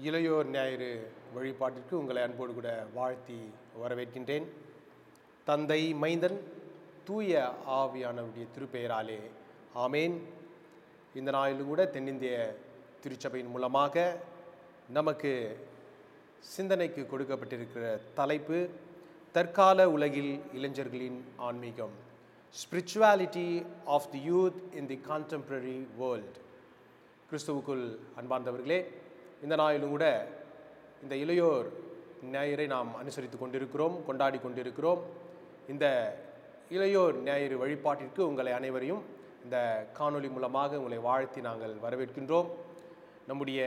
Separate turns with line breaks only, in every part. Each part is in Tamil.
இளையோர் ஞாயிறு வழிபாட்டிற்கு உங்களை அன்போடு கூட வாழ்த்தி வரவேற்கின்றேன். தந்தை, மைந்தன், தூய ஆவியானவருடைய திருப்பெயராலே ஆமேன். இந்த நாளிலும் கூட தென்னிந்திய திருச்சபையின் மூலமாக நமக்கு சிந்தனைக்கு கொடுக்கப்பட்டிருக்கிற தலைப்பு தற்கால உலகில் இளைஞர்களின் ஆன்மீகம், spirituality of the youth in the contemporary world. கிறிஸ்துவுக்குள் அன்பார்ந்தவர்களே, இந்த நாளிலும் கூட இந்த இளையோர் ஞாயிறை நாம் அனுசரித்து கொண்டிருக்கிறோம், கொண்டாடி கொண்டிருக்கிறோம். இந்த இளையோர் ஞாயிறு வழிபாட்டிற்கு உங்களை அனைவரையும் இந்த காணொளி மூலமாக உங்களை வாழ்த்தி நாங்கள் வரவேற்கின்றோம். நம்முடைய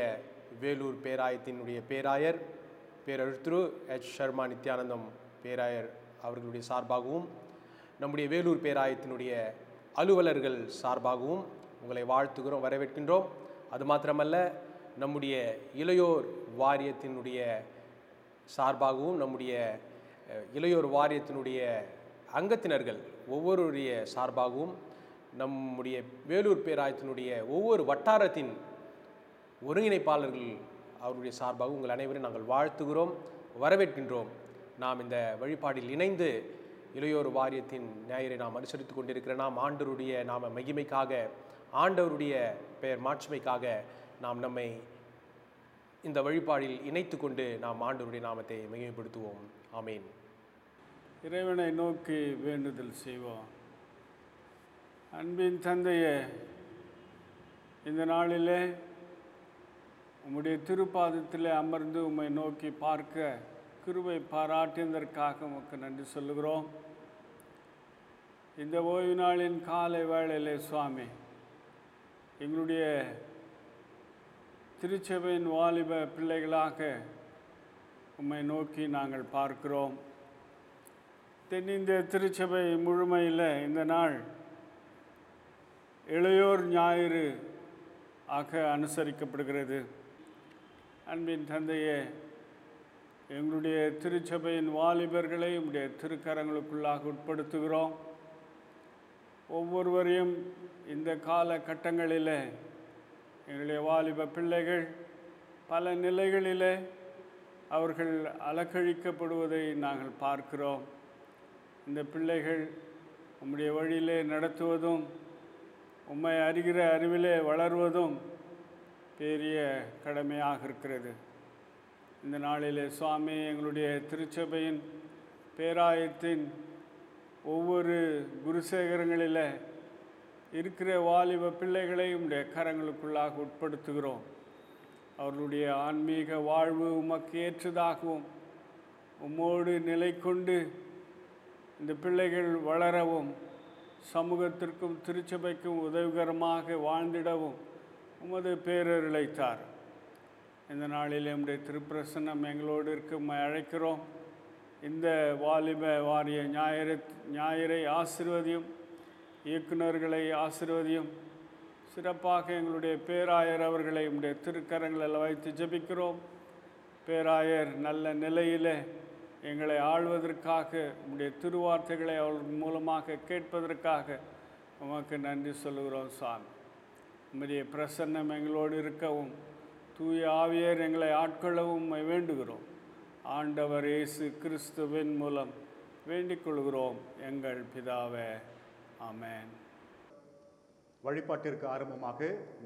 வேலூர் பேராயத்தினுடைய பேராயர் பேரழுத்திரு H. சர்மா நித்யானந்தம் பேராயர் அவர்களுடைய சார்பாகவும், நம்முடைய வேலூர் பேராயத்தினுடைய அலுவலர்கள் சார்பாகவும் உங்களை வாழ்த்துகிறோம், வரவேற்கின்றோம். அது மாத்திரமல்ல, நம்முடைய இளையோர் வாரியத்தினுடைய சார்பாகவும், நம்முடைய இளையோர் வாரியத்தினுடைய அங்கத்தினர்கள் ஒவ்வொருடைய சார்பாகவும், நம்முடைய வேலூர் பேராயத்தினுடைய ஒவ்வொரு வட்டாரத்தின் ஒருங்கிணைப்பாளர்கள் அவருடைய சார்பாகவும் உங்கள் அனைவரும் நாங்கள் வாழ்த்துகிறோம், வரவேற்கின்றோம். நாம் இந்த வழிபாடில் இணைந்து இளையோர் வாரியத்தின் ஞாயிறை நாம் அனுசரித்து கொண்டிருக்கிற நாம் ஆண்டவருடைய நாம மகிமைக்காக, ஆண்டவருடைய பெயர் மாட்சிமைக்காக நாம் நம்மை இந்த வழிபாடில் இணைத்து கொண்டு நாம் ஆண்டவருடைய நாமத்தை மகிமைப்படுத்துவோம். ஆமேன்.
இறைவனை நோக்கி வேண்டுதல் செய்வோம். அன்பின் தந்தையே, இந்த நாளிலே உம்முடைய திருப்பாதத்தில் அமர்ந்து உம்மை நோக்கி பார்க்க கிருபை பாராட்டியதற்காக உமக்கு நன்றி சொல்லுகிறோம். இந்த ஓய்வு நாளின் காலை வேளையிலே சுவாமி, எங்களுடைய திருச்சபையின் வாலிப பிள்ளைகளாக உம்மை நோக்கி நாங்கள் பார்க்கிறோம். தென்னிந்திய திருச்சபை முழுமையில் இந்த நாள் இளையோர் ஞாயிறு ஆக அனுசரிக்கப்படுகிறது. அன்பின் தந்தையே, எங்களுடைய திருச்சபையின் வாலிபர்களை உம்முடைய திருக்கரங்களுக்குள்ளாக உட்படுத்துகிறோம். ஒவ்வொருவரையும் இந்த காலகட்டங்களில் எங்களுடைய வாலிப பிள்ளைகள் பல நிலைகளில் அவர்கள் அலக்கழிக்கப்படுவதை நாங்கள் பார்க்கிறோம். இந்த பிள்ளைகள் உம்முடைய வழியிலே நடத்துவதும் உம்மை அறிகிற அறிவிலே வளர்வதும் பெரிய கடமையாக இருக்கிறது. இந்த நாளிலே சுவாமி, எங்களுடைய திருச்சபையின் பேராயத்தின் ஒவ்வொரு குருசேகரங்களில் இருக்கிற வாலிப பிள்ளைகளை உம்முடைய கரங்களுக்குள்ளாக உட்படுத்துகிறோம். அவர்களுடைய ஆன்மீக வாழ்வு உமக்கு ஏற்றதாகவும், உம்மோடு நிலை கொண்டு இந்த பிள்ளைகள் வளரவும், சமூகத்திற்கும் திருச்சபைக்கும் உதவிகரமாக வாழ்ந்திடவும் உமது பேரருளைத்தார். இந்த நாளில் நம்முடைய திருப்பிரசன்னம் எங்களோடு இருக்க அழைக்கிறோம். இந்த வாலிப வாரிய ஞாயிறை ஆசீர்வதியும், இயக்குநர்களை ஆசீர்வதியும். சிறப்பாக எங்களுடைய பேராயர் அவர்களை உம்முடைய திருக்கரங்களில் வைத்து ஜெபிக்கிறோம். பேராயர் நல்ல நிலையில் எங்களை ஆள்வதற்காக, உம்முடைய திருவார்த்தைகளை அவர்கள் மூலமாக கேட்பதற்காக உமக்கு நன்றி சொல்லுகிறோம். சாமி, உம்முடைய பிரசன்னம் எங்களோடு இருக்கவும், தூய ஆவியர் எங்களை ஆட்கொள்ளவும் வேண்டுகிறோம். ஆண்டவர் இயேசு கிறிஸ்துவின் மூலம் வேண்டிக் கொள்கிறோம் எங்கள் பிதாவே, ஆமென்.
வழிபாட்டிற்கு ஆரம்பமாக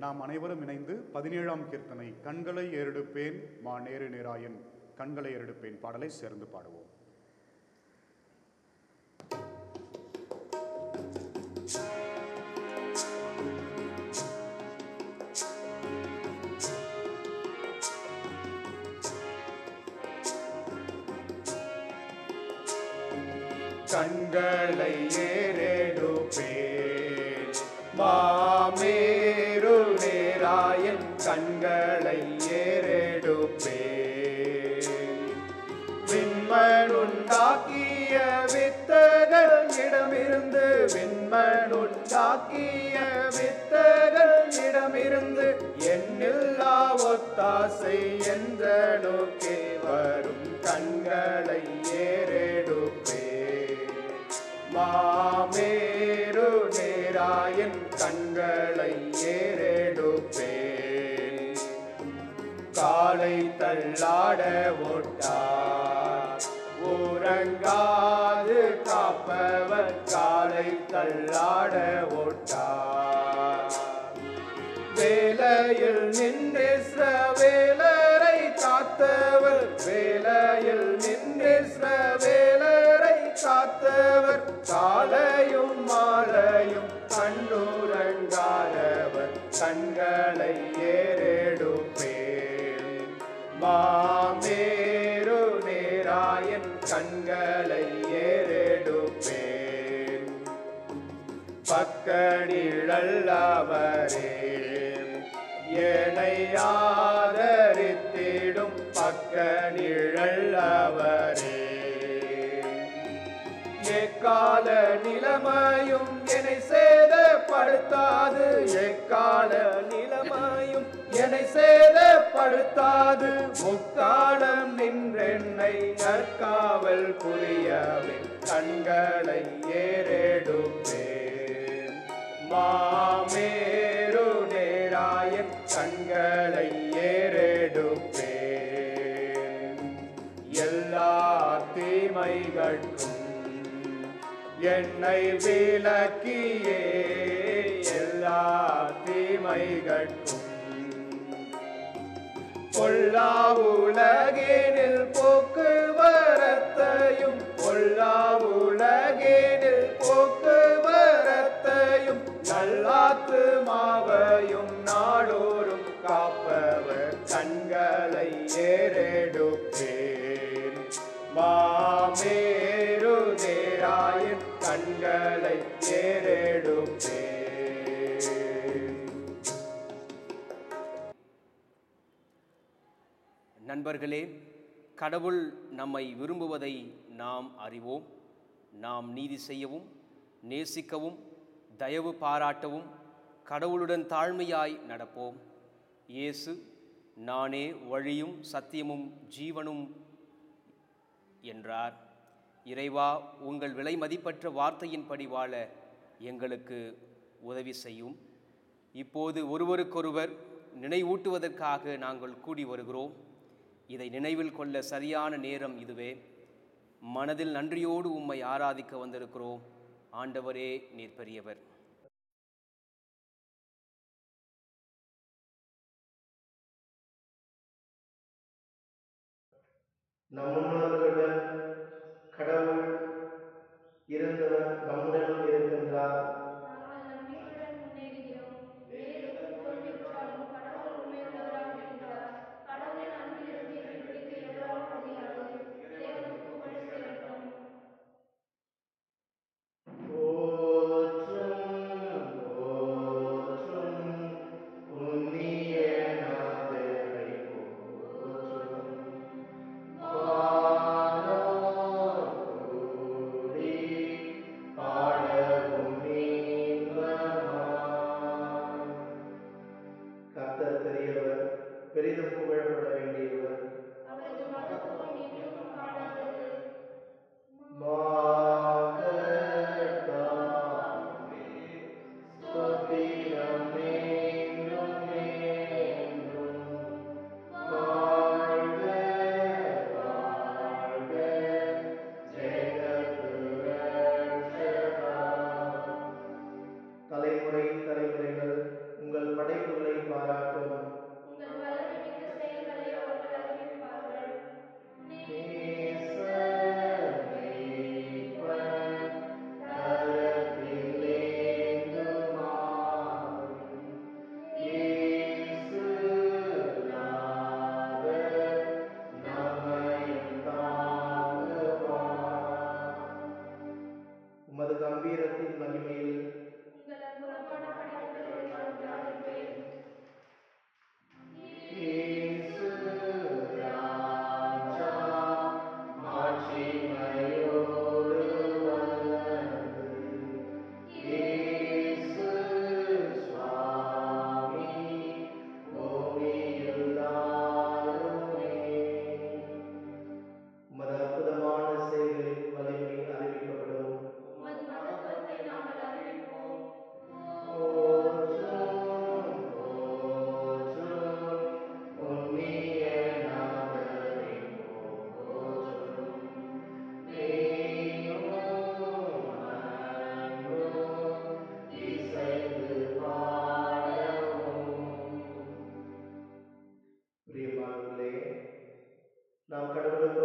நாம் அனைவரும் இணைந்து 17ஆம் கீர்த்தனை கண்களை ஏறெடுப்பேன் மா நேரு நேராயன் கண்களை ஏறெடுப்பேன் பாடலை சேர்ந்து பாடுவோம்.
கண்களை ஏறெடுப்பேன் மாமேரு நேராயன் கண்களை ஏறெடுப்பேன். விண்மனுண்டாக்கிய வித்தகனிடமிருந்து, விண்மனுண்டாக்கிய வித்தகனிடமிருந்து என்னில்லா ஒத்தாசை என்றனுக்கே வரும் கண்களை ஏறெடுப்பேன். மாமேரு நேராயன் கண்களை ஏறெடுப்பேன். காலை தள்ளாட ஓட்டார். உறங்காது காப்பவர் காலை தள்ளாட ஓட்டார். வேலையில் நின்று இஸ்ரவேலரை காத்தவர், வேலையில் நின்று இஸ்ரவேலரை காத்தவர், காலையும் மாலையும் கண்ணுறங்காதவர் கண்களை ஏறெடுப்பேன். மாமேரு நேராயன் கண்களை ஏறெடுப்பேன். பக்கநிழல்லவரே என்னை ஆதரித்திடும் பக்கநிழல்லவரே. எக்கால நிலைமையும் என்னை சேதப்படுத்தாது, எக்கால நிலைமையும் என்னை சேதப்படுத்தாது. முக்காலம் நின்றென்னை நற்காவல் புரியவே கண்களை ஏறெடுப்பேன். மாமேரு நேராயன் கண்களை ஏறெடுப்பேன். எல்லா தீமைகட்கும் என்னை விலக்கியே, எல்லா தீமைகட்கும் பொல்லா உலகினில் போக்குவரத்தையும், பொல்லா உலகினில் போக்குவரத்தையும் நல்லாத்துமாவையும் நாடோறும் காப்பவர் கண்களை ஏறெடுப்பேன். மாமேரு நேராயன் கண்களை ஏறெடுப்பேன்.
நண்பர்களே, கடவுள் நம்மை விரும்புவதை நாம் அறிவோம். நாம் நீதி செய்யவும், நேசிக்கவும், தயவு பாராட்டவும், கடவுளுடன் தாழ்மையாய் நடப்போம். இயேசு, நானே வழியும் சத்தியமும் ஜீவனும் என்றார். இறைவா, உங்கள் விலை மதிப்பற்ற வார்த்தையின்படி வாழ எங்களுக்கு உதவி செய்யும். இப்போது ஒருவருக்கொருவர் நினைவூட்டுவதற்காக நாங்கள் கூடி வருகிறோம். இதை நினைவில் கொள்ள சரியான நேரம் இதுவே. மனதில் நன்றியோடு உம்மை ஆராதிக்க வந்திருக்கிறோம். ஆண்டவரே, நீர் பெரியவர்.
நம்முடன் கடவுள் இருந்தவர் நம்முடனும் இருக்கின்றார்.
நாங்கள் நம்பிக்கையுடன் முன்னேறுகிறோம். வேதத்தில் தோல்வியுற்றாலும் கடவுள் உண்மையுள்ளவராக இருக்கிறார். கடவுளின் அன்பிலிருந்து எங்களை பிரிக்க எவராலும் முடியாது. இறைவனுக்கு புகழ் சேரட்டும்.
போற்றும் போற்றும் புண்ணிய நாதரை போற்றும். வானோர்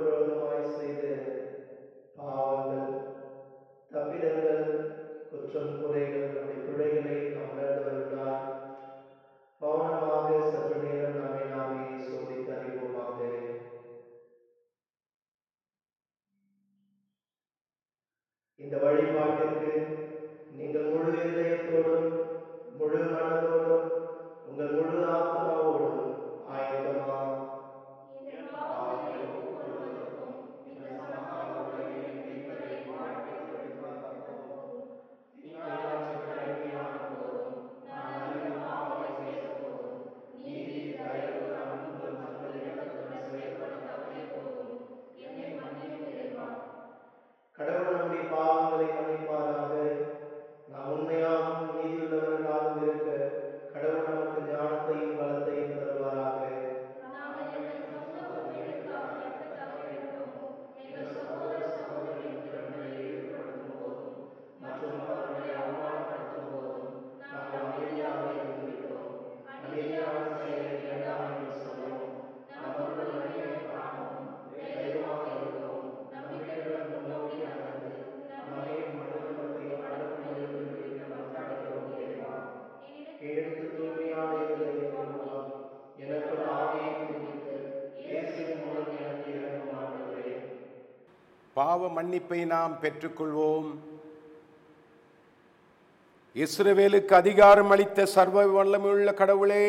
விரோதமாய் செய்த பாவங்கள், தப்பிதங்கள், குற்றம் குறைகள், நம்முடைய பிழைகளை நாம் உணர்ந்து வருகிறார். மௌனமாக சற்று நேரம் நம்மை நாமே சோதித்து அறிவோமாக. இந்த வழிபாட்டிற்கு நீங்கள் முழு இதயத்தோடும், முழு மனதோடும், உங்கள் முழு ஆத்மாவோடும் ஆயத்தமா?
என் பாவங்களை ஒப்புக்கொள்வதற்கும் இந்த சமகால உலகில் என் மீட்பரை வாழ்க்கை செலுத்துவதற்கும் தீக்காட்சிக்கு அடிமையான போதும் நான் அறிந்த பாவங்களை செய்த போதும் நீதி, தயவு, அன்பு, மங்கள் இரக்கத்துடன் செயல்பட தவறிய போதும் என்னை மன்னியும் இறைவா.
கடவுள் நம்முடைய பாவங்களை மன்னிப்பாராக. நாம் உண்மையாகவும் நீதியுள்ளவர்களாகவும் இருக்க கடவுள் நமக்கு ஞானத்தையும் பலத்தையும் தருவாராக.
நாங்கள் எங்கள் சொந்த உரிமைகளுக்காக எந்த தவறிருந்தோமோ, எங்கள் சகோதர சகோதரியின் திறமையை ஈடுபடுத்தும் போதும் மற்றும் அவர்களை அவமானப்படுத்தும் போதும் நாங்கள் அமைதியாக இருந்து விட்டோம். அமைதியான செயலை வேண்டாம் என்று சொல்லவும், நமக்குள்ள வலிமையை காணவும், தைரியமாக இருக்கவும், நம்பிக்கையுடன் முன்னோக்கி நடந்து நம்மையும் மனிதர்களையும் அடக்குமுறையில் விடுவிக்க மன்றாடுகிறோம் இறைவா. எடுத்து தூய்மையான இருதயத்தின் மூலம் எனக்குள் ஆவியை புதுப்பித்து இயேசுவின் மூலம் எனக்கு இறங்கும் ஆண்டவரே.
பாவ மன்னிப்பை நாம் பெற்றுக்கொள்வோம். இஸ்ரவேலுக்கு அதிகாரம் அளித்த சர்வ வல்லமையுள்ள கடவுளே,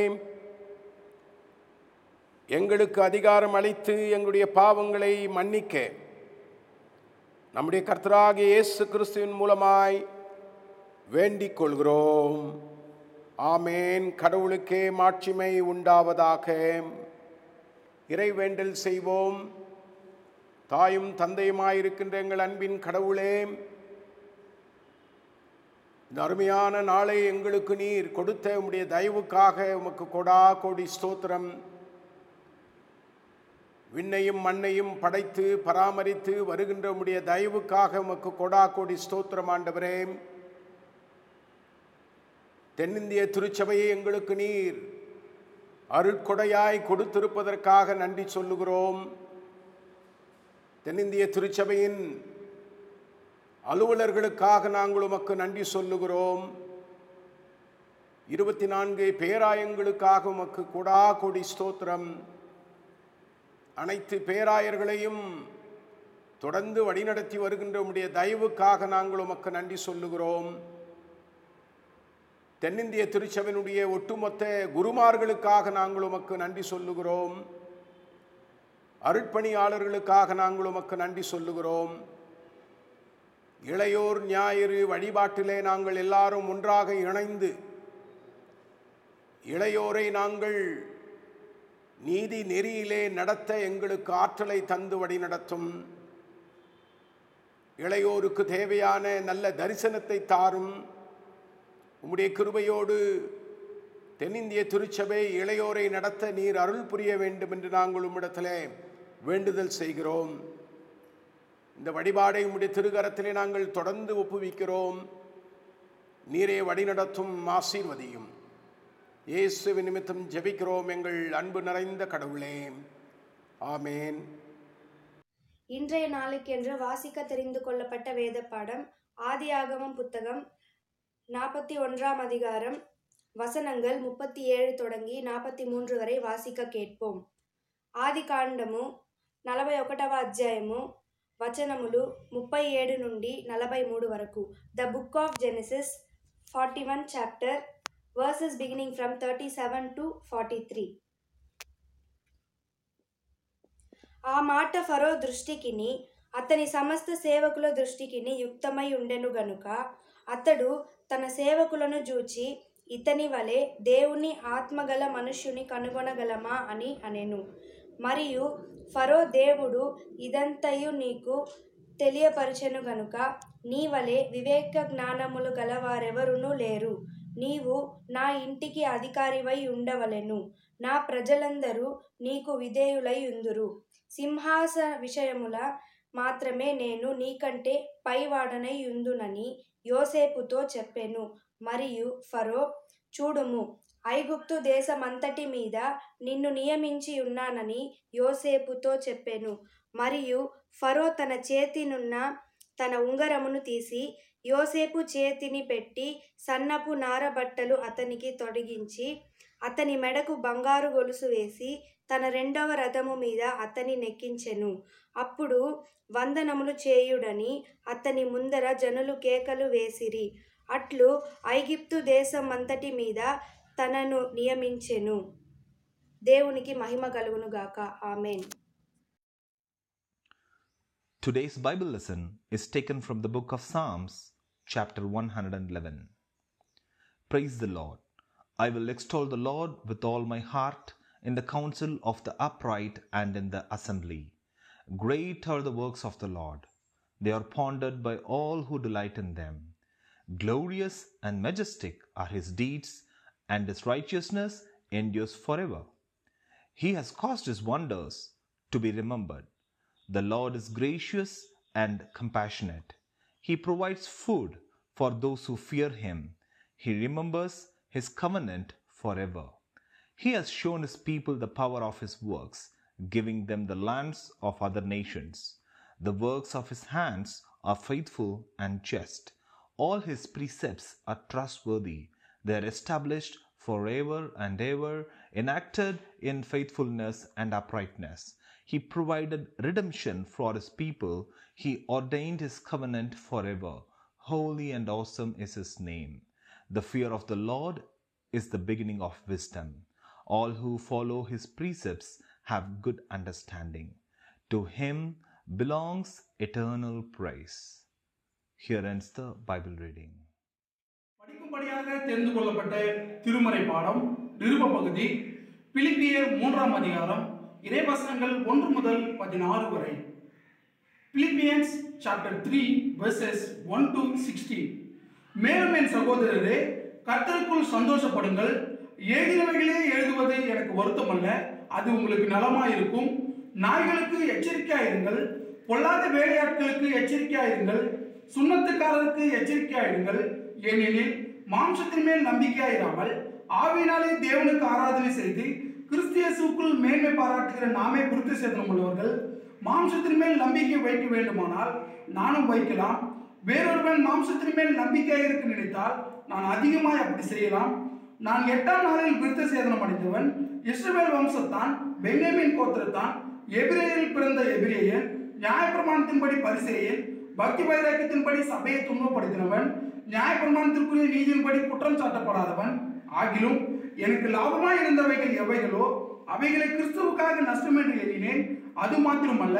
எங்களுக்கு அதிகாரம் அளித்து எங்களுடைய பாவங்களை மன்னிக்க நம்முடைய கர்த்தராகிய இயேசு கிறிஸ்துவின் மூலமாய் வேண்டிக் கொள்கிறோம். ஆமேன். கடவுளுக்கே மாட்சிமை உண்டாவதாக. இறைவேண்டல் செய்வோம். தாயும் தந்தையுமாயிருக்கின்ற எங்கள் அன்பின் கடவுளே, இந்த அருமையான நாளை எங்களுக்கு நீர் கொடுத்த உம்முடைய தயவுக்காக உமக்கு கொடா கோடி ஸ்தோத்திரம். விண்ணையும் மண்ணையும் படைத்து பராமரித்து வருகின்ற உம்முடைய தயவுக்காக உமக்கு கொடா கோடி ஸ்தோத்திரம் ஆண்டவரே. தென்னிந்திய திருச்சபையை எங்களுக்கு நீர் அருட்கொடையாய் கொடுத்திருப்பதற்காக நன்றி சொல்லுகிறோம். தென்னிந்திய திருச்சபையின் அலுவலர்களுக்காக நாங்கள் உமக்கு நன்றி சொல்லுகிறோம். 24 பேராயங்களுக்காக உமக்கு கொடா கோடி ஸ்தோத்திரம். அனைத்து பேராயர்களையும் தொடர்ந்து வழிநடத்தி வருகின்ற உம்முடைய தயவுக்காக நாங்கள் உமக்கு நன்றி சொல்லுகிறோம். தென்னிந்திய திருச்சபையினுடைய ஒட்டுமொத்த குருமார்களுக்காக நாங்கள் உமக்கு நன்றி சொல்லுகிறோம். அருட்பணியாளர்களுக்காக நாங்கள் உமக்கு நன்றி சொல்லுகிறோம். இளையோர் ஞாயிறு வழிபாட்டிலே நாங்கள் எல்லாரும் ஒன்றாக இணைந்து இளையோரை நாங்கள் நீதி நெறியிலே நடத்த எங்களுக்கு ஆற்றலை தந்து வழி நடத்தும். இளையோருக்கு தேவையான நல்ல தரிசனத்தை தாரும். உம்முடைய கிருபையோடு தென்னிந்திய திருச்சபை இளையோரை நடத்த நீர் அருள் புரிய வேண்டும் என்று நாங்கள் உம்மிடத்திலே வேண்டுதல் செய்கிறோம். இந்த வழிபாடை உம்முடைய திருக்கரத்திலே நாங்கள் தொடர்ந்து ஒப்புவிக்கிறோம். நீரே வழிநடத்தும், ஆசீர்வதியும். இயேசுவின் நிமித்தம் ஜெபிக்கிறோம் எங்கள் அன்பு நிறைந்த கடவுளே. ஆமேன்.
இன்றைய நாளுக்கென்று வாசிக்க தெரிந்து கொள்ளப்பட்ட வேத பாடம் ஆதியாகமம் புத்தகம் 41ஆம் அதிகாரம் வசனங்கள் 37 தொடங்கி 43 வரை வாசிக்க கேட்போம். ఆది కాండము 41వ అధ్యాయము వచనములు 37 నుండి 43 వరకు. The book of Genesis 41 chapter versus beginning from 37 to 43. ఆ మాట ఫరో దృష్టికిని అతని సమస్త సేవకుల దృష్టికిని యుక్తమై ఉండెను గనుక అతడు తన సేవకులను చూచి ఇతని వలె దేవుని ఆత్మగల మనుష్యుని కనుగొనగలమా అని అనెను. మరియు ఫరో దేవుడు ఇదంతయు నీకు తెలియపరచెను గనుక నీ వలె వివేక జ్ఞానములు గలవారెవరునూ లేరు. నీవు నా ఇంటికి అధికారివై ఉండవలెను. నా ప్రజలందరూ నీకు విధేయులై ఉందురు. సింహాసన విషయముల మాత్రమే నేను నీకంటే పైవాడనై ఉందునని యోసేపుతో చెప్పెను. మరియు ఫరో, చూడుము, ఐగుప్తు దేశమంతటి మీద నిన్ను నియమించి ఉన్నానని యోసేపుతో చెప్పెను. మరియు ఫరో తన చేతినున్న తన ఉంగరమును తీసి యోసేపు చేతిని పెట్టి సన్నపు నారబట్టలు అతనికి తొడిగించి అతని మెడకు బంగారు గొలుసు వేసి తన 2వ రథము మీద అతని నెక్కించెను. అప్పుడు వందనములు చేయుడని అతని ముందర జనులు కేకలు వేసిరి. అట్లు ఐగుప్తు దేశమంతటి మీద తనను నియమించెను. దేవునికి మహిమ కలుగును గాక. ఆమేన్.
Today's Bible lesson is taken from the book of Psalms, chapter 111. Praise the Lord. I will extol the Lord with all my heart in the council of the upright and in the assembly. Great are the works of the Lord. They are pondered by all who delight in them. Glorious and majestic are his deeds, and his righteousness endures forever. He has caused his wonders to be remembered. The Lord is gracious and compassionate. He provides food for those who fear him. He remembers his covenant forever. He has shown his people the power of his works, giving them the lands of other nations. The works of his hands are faithful and just. All his precepts are trustworthy. They are established forever and ever, enacted in faithfulness and uprightness. He provided redemption for his people. He ordained his covenant forever. Holy and awesome is his name. The fear of the Lord is the beginning of wisdom. All who follow his precepts have good understanding. To him belongs eternal praise. Here ends the Bible reading.
படிக்கும்படியாக தெரிந்து கொள்ளப்பட்ட திருமறை பாடம் நிருப பகுதி பிலிப்பியர் 3ஆம் அதிகாரம் இறைவசனங்கள் 1 முதல் 16 வரை. Philippians chapter 3 verses 1 to 16. மேலும் என் சகோதரரே, கர்த்தருக்குள் சந்தோஷப்படுங்கள். எழுதினவைகளே எழுதுவது எனக்கு வருத்தமல்ல, அது உங்களுக்கு நலமாயிருக்கும். நாய்களுக்கு எச்சரிக்கையாயிருங்கள், பொல்லாத வேலையாட்களுக்கு எச்சரிக்கையாயிருங்கள், சுண்ணத்துக்காரருக்கு எச்சரிக்கையாயிருங்கள். ஏனெனில் மாம்சத்தின் மேல் நம்பிக்கையாயிராமல் ஆவியினாலே தேவனுக்கு ஆராதனை செய்து கிறிஸ்து இயேசுவுக்குள் மேன்மை பாராட்டுகிற நாமே விருத்த சேதனம் உள்ளவர்கள். மாம்சத்தின் மேல் நம்பிக்கை வைக்க வேண்டுமானால் நானும் வைக்கலாம். வேறொருவன் மாம்சத்தின் மேல் நம்பிக்கையாக இருக்க நினைத்தால் நான் அதிகமாய் அப்படி செய்யலாம். நான் 8ஆம் நாளில் விருத்த சேதனம் அடைந்தவன். இஸ்ரவேல் வம்சத்தான், பென்யமீன் கோத்திரத்தான், எபிரேயரில் பிறந்த எபிரேயன், நியாயப்பிரமாணத்தின்படி பரிசேயன், பக்தி வைராக்கியத்தின்படி சபையை துன்பப்படுத்தினவன், நியாயப்பிரமாணத்திற்குரிய நீதியின்படி குற்றம் சாட்டப்படாதவன். ஆகிலும் எனக்கு லாபமாய் இருந்தவைகள் எவைகளோ அவைகளை கிறிஸ்துவுக்காக நஷ்டம் என்று எண்ணினேன். அது மாத்திரமல்ல,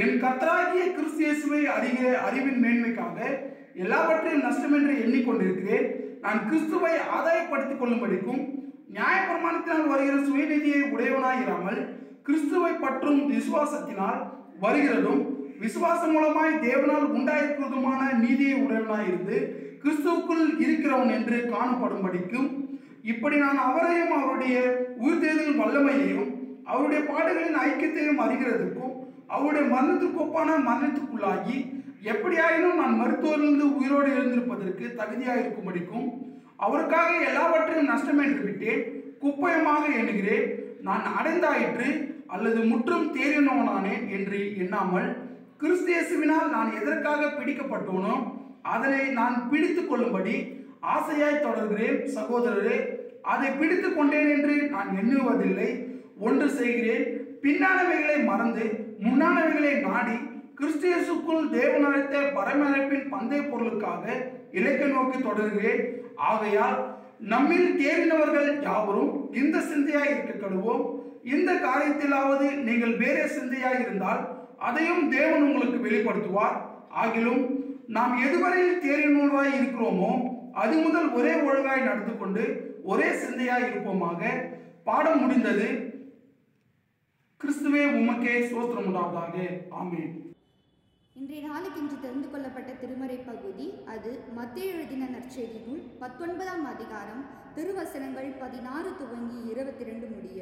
என் கர்த்தராகிய கிறிஸ்து இயேசுவை அறிகிற அறிவின் மேன்மைக்காக எல்லாவற்றையும் நஷ்டம் என்று எண்ணிக்கொண்டிருக்கிறேன். நான் கிறிஸ்துவை ஆதாயப்படுத்திக் கொள்ளும்படிக்கும் நியாயப்பிரமாணத்தினால் வருகிற சுயநீதியை உடையவனாயிராமல் கிறிஸ்துவை பற்றும் விசுவாசத்தினால் வருகிறதும் விசுவாசம் மூலமாய் தேவனால் உண்டாயிருக்கிறதுமான நீதியை உடையவனாயிருந்து கிறிஸ்துவுக்குள் இருக்கிறவன் என்று காணப்படும்படிக்கும், இப்படி நான் அவரையும் அவருடைய உயிர்த்தெழுதலின் வல்லமையையும் அவருடைய பாடுகளின் ஐக்கியத்தையும் அறிகிறதுக்கும் அவருடைய மரணத்திற்கு ஒப்பான மரணத்துக்குள்ளாகி எப்படியாயினும் நான் மருத்துவரிலிருந்து உயிரோடு எழுந்திருப்பதற்கு தகுதியாக இருக்கும்படிக்கும் அவருக்காக எல்லாவற்றையும் நஷ்டம் என்று விட்டேன், குப்பயமாக எண்ணுகிறேன். நான் அடைந்தாயிற்று அல்லது முற்றும் தேறினவனானேன் என்று எண்ணாமல் கிறிஸ்து இயேசுவினால் நான் எதற்காக பிடிக்கப்பட்டோனோ அதனை நான் பிடித்து கொள்ளும்படி ஆசையாய் தொடர்கிறேன். சகோதரரே, அதை பிடித்து கொண்டேன் என்று நான் எண்ணுவதில்லை. ஒன்று செய்கிறேன், பின்னானவைகளை மறந்து முன்னானவைகளை நாடி கிறிஸ்து இயேசுக்குள் தேவன் அழைத்த பரமழைப்பின் பந்தய பொருளுக்காக இலக்கை நோக்கி தொடர்கிறேன். ஆகையால் நம்மில் தேறினவர்கள் யாவரும் இந்த சிந்தையாய் இருக்க கடுவோம். இந்த காரியத்திலாவது நீங்கள் வேறே சிந்தையாய் இருந்தால் அதையும் தேவன் உங்களுக்கு வெளிப்படுத்துவார். ஆகிலும் நாம் எதுவரையில் தேறினோராய் இருக்கிறோமோ அது முதல் ஒரே ஒழுங்காய் நடந்து கொண்டு ஒரே சிந்தையாய் இருப்போமாக. பாடம் முடிந்தது. கிறிஸ்துவே உமக்கே ஸ்தோத்திரம் உண்டாவதாக. ஆமென்.
இன்றைய நாளுக்கென்று தெரிந்து கொள்ளப்பட்ட திருமறை பகுதி அது மத்தேயு எழுதின நற்செய்தி நூல் 19ஆம் அதிகாரம் திருவசனங்கள் 16 துவங்கி 22 முடிய.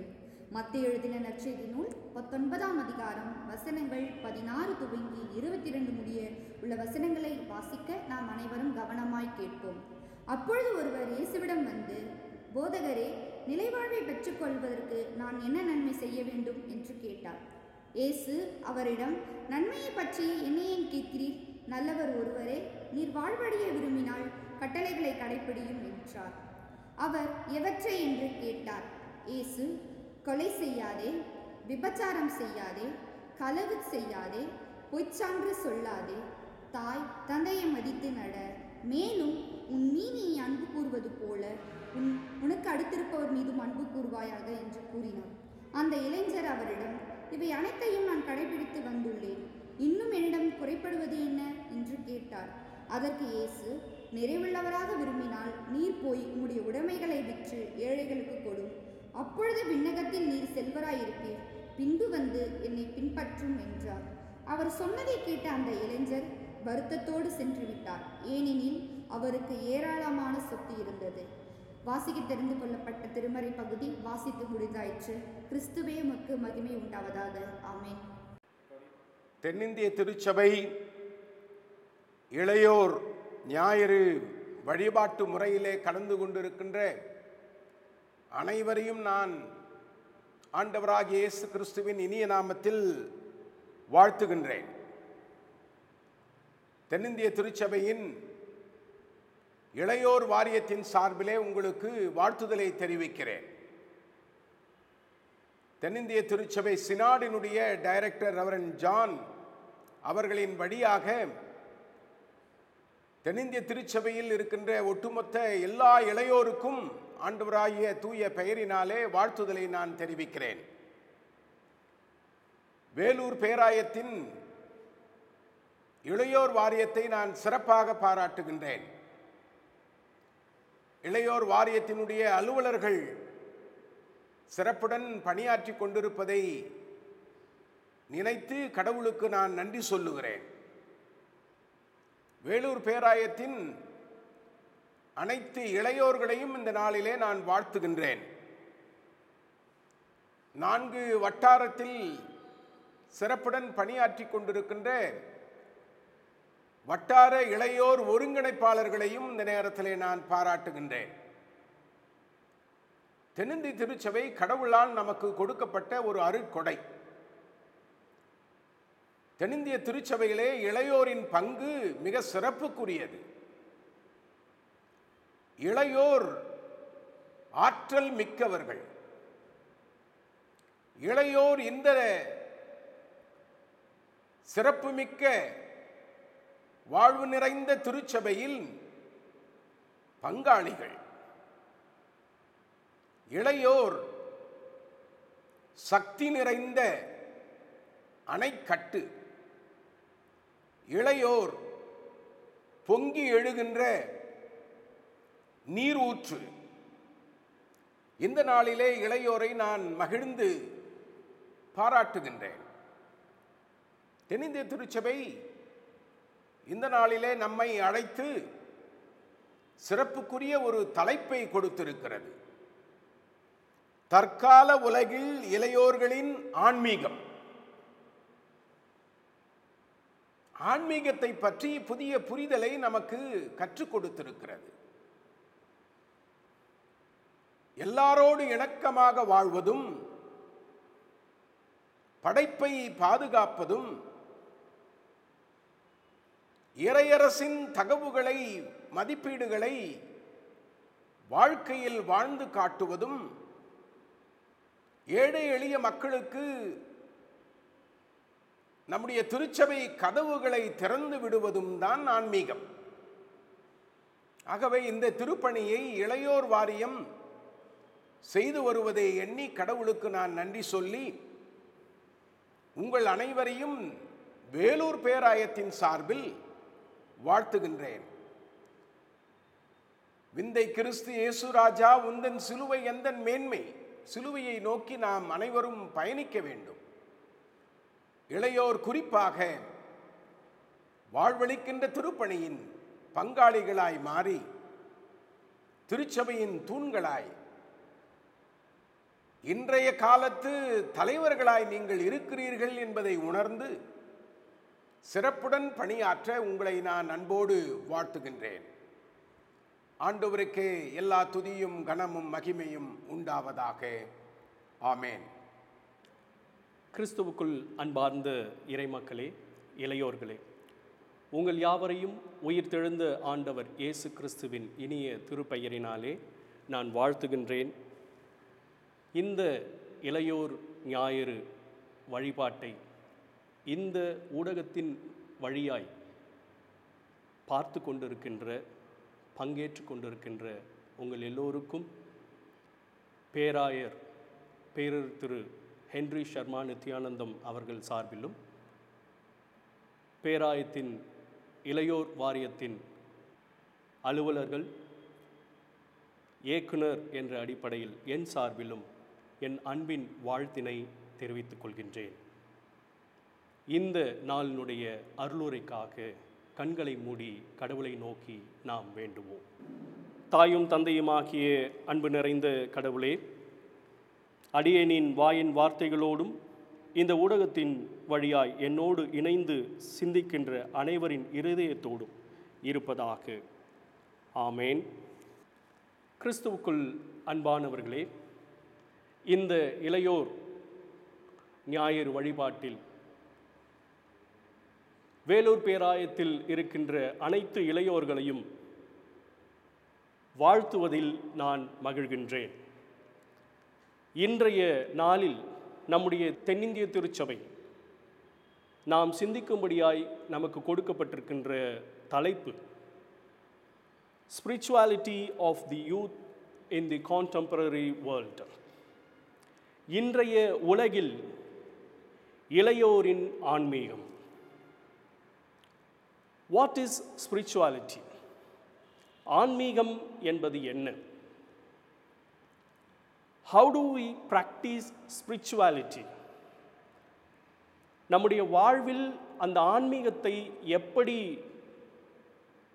மத்தேயு எழுதின நற்செய்தி நூல் 19ஆம் அதிகாரம் வசனங்கள் 16 துவங்கி 22 முடிய உள்ள வசனங்களை வாசிக்க நாம் அனைவரும் கவனமாய் கேட்போம். அப்பொழுது ஒருவர் இயேசுவிடம் வந்து, போதகரே, நிலைவாழ்வை பெற்றுக்கொள்வதற்கு நான் என்ன நன்மை செய்ய வேண்டும் என்று கேட்டார். இயேசு அவரிடம், நன்மையை பற்றி என்னை ஏன் கேட்கிறீர்? நல்லவர் ஒருவரே, நீர் வாழ்வடைய விரும்பினால் கட்டளைகளை கடைப்பிடியும் என்றார். அவர் எவற்றை என்று கேட்டார். இயேசு, கொலை செய்யாதே, விபச்சாரம் செய்யாதே, களவு செய்யாதே, பொய்ச்சான்று சொல்லாதே, தாய் தந்தையை மதித்து நட, மேலும் உன் மீது நீ அன்பு கூறுவது போல உனக்கு அடுத்திருப்பவர் மீதும் அன்பு கூறுவாயாக என்று கூறினார். அந்த இளைஞர் அவரிடம், இவை அனைத்தையும் நான் கடைபிடித்து வந்துள்ளேன், இன்னும் என்னிடம் குறைப்படுவது என்ன என்று கேட்டார். அதற்கு இயேசு, நிறைவுள்ளவராக விரும்பினால் நீர் போய் உம்முடைய உடைமைகளை விற்று ஏழைகளுக்கு கொடும், அப்பொழுது விண்ணகத்தில் நீர் செல்வராயிருப்பீர், பின்பு வந்து என்னை பின்பற்றும் என்றார். அவர் சொன்னதை கேட்ட அந்த இளைஞர் வருத்தத்தோடு சென்று விட்டார், ஏனெனில் அவருக்கு ஏராளமான சொத்து இருந்தது. வாசிக்க தெரிந்து கொள்ளப்பட்ட திருமறை பகுதி வாசித்து முடிந்தாயிற்று. கிறிஸ்துவே உமக்கு மகிமை உண்டாவதாக. ஆமென்.
தென்னிந்திய திருச்சபை இளையோர் ஞாயிறு வழிபாட்டு முறையிலே கலந்து கொண்டிருக்கின்ற அனைவரையும் நான் ஆண்டவராகிய இயேசு கிறிஸ்துவின் இனிய நாமத்தில் வாழ்த்துகின்றேன். தென்னிந்திய திருச்சபையின் இளையோர் வாரியத்தின் சார்பிலே உங்களுக்கு வாழ்த்துதலை தெரிவிக்கிறேன். தென்னிந்திய திருச்சபை சினாடினுடைய டைரக்டர் ரெவரண்ட் ஜான் அவர்களின் வழியாக தென்னிந்திய திருச்சபையில் இருக்கின்ற ஒட்டுமொத்த எல்லா இளையோருக்கும் ஆண்டவராகிய தூய பெயரினாலே வாழ்த்துதலை நான் தெரிவிக்கிறேன். வேலூர் பேராயத்தின் இளையோர் வாரியத்தை நான் சிறப்பாக பாராட்டுகின்றேன். இளையோர் வாரியத்தினுடைய அலுவலர்கள் சிறப்புடன் பணியாற்றி கொண்டிருப்பதை நினைத்து கடவுளுக்கு நான் நன்றி சொல்லுகிறேன். வேலூர் பேராயத்தின் அனைத்து இளையோர்களையும் இந்த நாளிலே நான் வாழ்த்துகின்றேன். 4 வட்டாரத்தில் சிறப்புடன் பணியாற்றி கொண்டிருக்கின்ற வட்டார இளையோர் ஒருங்கிணைப்பாளர்களையும் இந்த நேரத்திலே நான் பாராட்டுகின்றேன். தென்னிந்திய திருச்சபை கடவுளால் நமக்கு கொடுக்கப்பட்ட ஒரு அருட்கொடை. தென்னிந்திய திருச்சபையிலே இளையோரின் பங்கு மிக சிறப்புக்குரியது. இளையோர் ஆற்றல் மிக்கவர்கள். இளையோர் இந்த சிறப்புமிக்க வாழ்வு நிறைந்த திருச்சபையில் பங்காளிகள். இளையோர் சக்தி நிறைந்த அணைக்கட்டு. இளையோர் பொங்கி எழுகின்ற நீர் ஊற்று. இந்த நாளிலே இளையோரை நான் மகிழ்ந்து பாராட்டுகின்றேன். தென்னிந்திய திருச்சபை இந்த நாளிலே நம்மை அழைத்து சிறப்புக்குரிய ஒரு தலைப்பை கொடுத்திருக்கிறது. தற்கால உலகில் இளையோர்களின் ஆன்மீகம். ஆன்மீகத்தை பற்றி புதிய புரிதலை நமக்கு கற்றுக் கொடுத்திருக்கிறது. எல்லாரோடு இணக்கமாக வாழ்வதும், படைப்பை பாதுகாப்பதும், இறையரசின் தகவுகளை மதிப்பீடுகளை வாழ்க்கையில் வாழ்ந்து காட்டுவதும், ஏழை எளிய மக்களுக்கு நம்முடைய திருச்சபை கதவுகளை திறந்து விடுவதும் தான் ஆன்மீகம். ஆகவே இந்த திருப்பணியை இளையோர் வாரியம் செய்து வருவதை எண்ணி கடவுளுக்கு நான் நன்றி சொல்லி உங்கள் அனைவரையும் வேலூர் பேராயத்தின் சார்பில் வாழ்த்துகின்றேன். விந்தை கிறிஸ்து இயேசு ராஜா உந்தன் சிலுவை எந்தன் மேன்மை. சிலுவையை நோக்கி நாம் அனைவரும் பயணிக்க வேண்டும். இளையோர் குறிப்பாக வாழ்வளிக்கின்ற திருப்பணியின் பங்காளிகளாய் மாறி திருச்சபையின் தூண்களாய் இன்றைய காலத்து தலைவர்களாய் நீங்கள் இருக்கிறீர்கள் என்பதை உணர்ந்து சிறப்புடன் பணியாற்ற உங்களை நான் அன்போடு வாழ்த்துகின்றேன். ஆண்டவருக்கே எல்லா துதியும் கனமும் மகிமையும் உண்டாவதாக. ஆமேன்.
கிறிஸ்துவுக்குள் அன்பார்ந்த இறைமக்களே, இளையோர்களே, உங்கள் யாவரையும் உயிர்த்தெழுந்த ஆண்டவர் இயேசு கிறிஸ்துவின் இனிய திருப்பெயரினாலே நான் வாழ்த்துகின்றேன். இந்த இளையோர் ஞாயிறு வழிபாட்டை இந்த ஊடகத்தின் வழியாய் பார்த்து கொண்டிருக்கின்ற, பங்கேற்று கொண்டிருக்கின்ற உங்கள் எல்லோருக்கும் பேராயர் பேரர் திரு ஹென்றி சர்மா நித்யானந்தம் அவர்கள் சார்பிலும், பேராயத்தின் இளையோர் வாரியத்தின் அலுவலர்கள், இயக்குனர் என்ற அடிப்படையில் என் சார்பிலும் என் அன்பின் வாழ்த்தினை தெரிவித்துக் கொள்கின்றேன். இந்த நாளினுடைய அருளுரைக்காக கண்களை மூடி கடவுளை நோக்கி நாம் வேண்டுவோம். தாயும் தந்தையுமாகிய அன்பு நிறைந்த கடவுளே, அடியேனின் வாயின் வார்த்தைகளோடும் இந்த ஊடகத்தின் வழியாய் என்னோடு இணைந்து சிந்திக்கின்ற அனைவரின் இருதயத்தோடும் இருப்பதாக. ஆமேன். கிறிஸ்துவுக்குள் அன்பானவர்களே, இந்த இளையோர் ஞாயிறு வழிபாட்டில் வேலூர் பேராயத்தில் இருக்கின்ற அனைத்து இளையோர்களையும் வாழ்த்துவதில் நான் மகிழ்கின்றேன். இன்றைய நாளில் நம்முடைய தென்னிந்திய திருச்சபை நாம் சிந்திக்கும்படியாய் நமக்கு கொடுக்கப்பட்டிருக்கின்ற தலைப்பு spirituality of the youth in the contemporary world. இன்றைய உலகில் இளையோரின் ஆன்மீகம். What is spirituality? ஆன்மீகம் என்பது என்ன? How do we practice spirituality? நம்முடைய வாழ்வில் அந்த ஆன்மீகத்தை எப்படி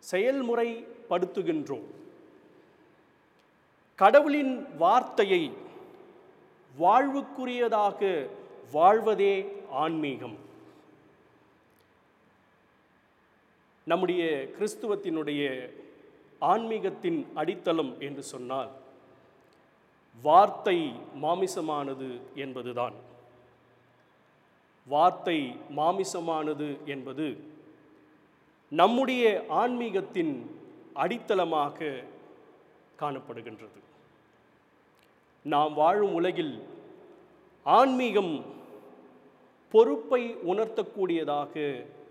செயல்முறைப்படுத்துகின்றோம்? கடவுளின் வார்த்தையை வாழ்வுக்குரியதாக வாழ்வதே ஆன்மீகம். நம்முடைய கிறிஸ்துவத்தினுடைய ஆன்மீகத்தின் அடித்தளம் என்று சொன்னால் வார்த்தை மாமிசமானது என்பதுதான். வார்த்தை மாமிசமானது என்பது நம்முடைய ஆன்மீகத்தின் அடித்தளமாக காணப்படுகின்றது. நாம் வாழும் உலகில் ஆன்மீகம் பொறுப்பை உணர்த்தக்கூடியதாக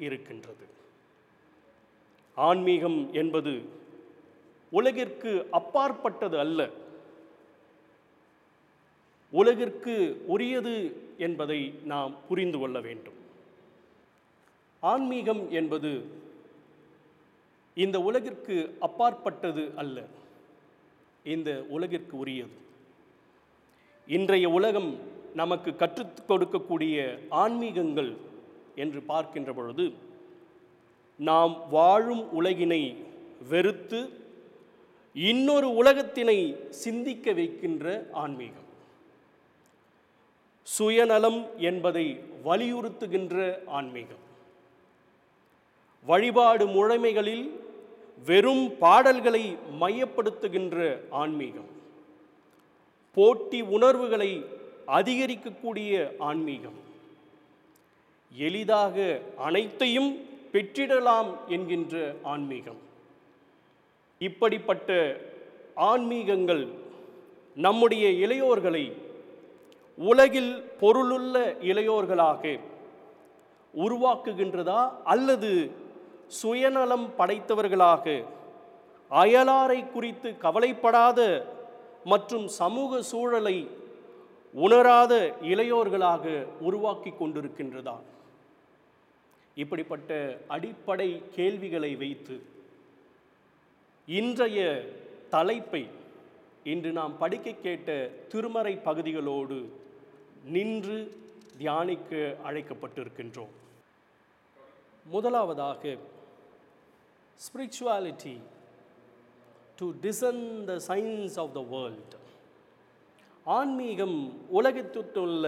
இருக்கின்றது. ஆன்மீகம் என்பது உலகிற்கு அப்பாற்பட்டது அல்ல, உலகிற்கு உரியது என்பதை நாம் புரிந்து கொள்ள வேண்டும். ஆன்மீகம் என்பது இந்த உலகிற்கு அப்பாற்பட்டது அல்ல, இந்த உலகிற்கு உரியது. இன்றைய உலகம் நமக்கு கற்றுக் கொடுக்கக்கூடிய ஆன்மீகங்கள் என்று பார்க்கின்ற பொழுது, நாம் வாழும் உலகினை வெறுத்து இன்னொரு உலகத்தினை சிந்திக்க வைக்கின்ற ஆன்மீகம். சுயநலம் என்பதை வலியுறுத்துகின்ற ஆன்மீகம். வழிபாடு முறைமைகளில் வெறும் பாடல்களை மையப்படுத்துகின்ற ஆன்மீகம். போட்டி உணர்வுகளை அதிகரிக்கக்கூடிய ஆன்மீகம். எளிதாக அனைத்தையும் பெற்றிடலாம் என்கின்ற ஆன்மீகம். இப்படிப்பட்ட ஆன்மீகங்கள் நம்முடைய இளையோர்களை உலகில் பொருளுள்ள இளையோர்களாக உருவாக்குகின்றதா, அல்லது சுயநலம் படைத்தவர்களாக, அயலாரை குறித்து கவலைப்படாத மற்றும் சமூக சூழலை உணராத இளையோர்களாக உருவாக்கி கொண்டிருக்கின்றதா? இப்படிப்பட்ட அடிப்படை கேள்விகளை வைத்து இன்றைய தலைப்பை இன்று நாம் படிக்க கேட்ட திருமறை பகுதிகளோடு நின்று தியானிக்க அழைக்கப்பட்டிருக்கின்றோம். முதலாவதாக, spirituality to discern the signs of the world. ஆன்மீகம் உலகத்திலுள்ள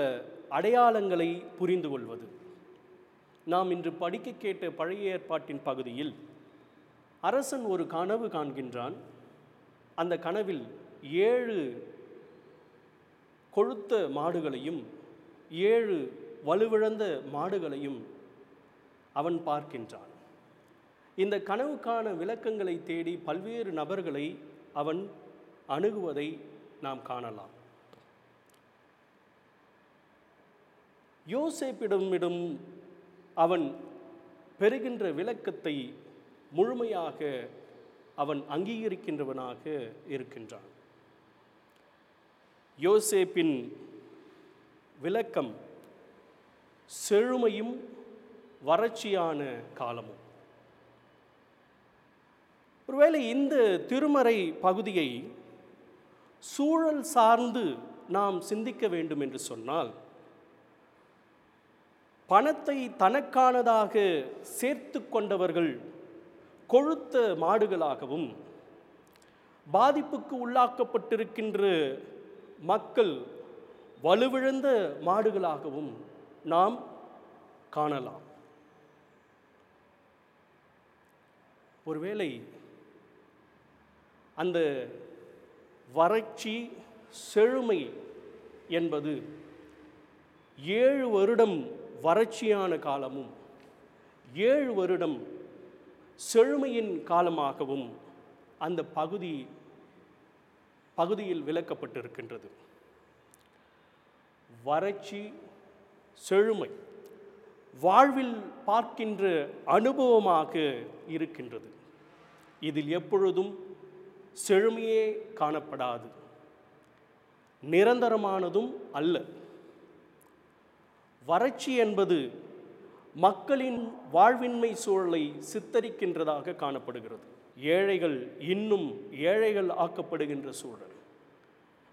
அடையாளங்களை புரிந்து கொள்வது. நாம் இன்று படிக்க கேட்ட பழைய ஏற்பாட்டின் பகுதியில் அரசன் ஒரு கனவு காண்கின்றான். அந்த கனவில் 7 கொழுத்த மாடுகளையும் 7 வலுவிழந்த மாடுகளையும் அவன் பார்க்கின்றான். இந்த கனவுக்கான விளக்கங்களை தேடி பல்வேறு நபர்களை அவன் அணுகுவதை நாம் காணலாம். யோசேப்பிடமிடம் அவன் பெறுகின்ற விளக்கத்தை முழுமையாக அவன் அங்கீகரிக்கின்றவனாக இருக்கின்றான். யோசேப்பின் விளக்கம் செழுமையும் வறட்சியான காலமும். ஒருவேளை இந்த திருமறை பகுதியை சூழல் சார்ந்து நாம் சிந்திக்க வேண்டும் என்று சொன்னால், பணத்தை தனக்கானதாக சேர்த்து கொண்டவர்கள் கொழுத்த மாடுகளாகவும், பாதிப்புக்கு உள்ளாக்கப்பட்டிருக்கின்ற மக்கள் வலுவிழந்த மாடுகளாகவும் நாம் காணலாம். ஒருவேளை அந்த வறட்சி செழுமை என்பது 7 வருடம் வறட்சியான காலமும் 7 வருடம் செழுமையின் காலமாகவும் அந்த பகுதியில் விளக்கப்பட்டிருக்கின்றது. வறட்சி செழுமை வாழ்வில் பார்க்கின்ற அனுபவமாக இருக்கின்றது. இதில் எப்பொழுதும் செழுமையே காணப்படாது, நிரந்தரமானதும் அல்ல. வறட்சி என்பது மக்களின் வாழ்வின்மை சூழலை சித்தரிக்கின்றதாக காணப்படுகிறது. ஏழைகள் இன்னும் ஏழைகள் ஆக்கப்படுகின்ற சூழல்,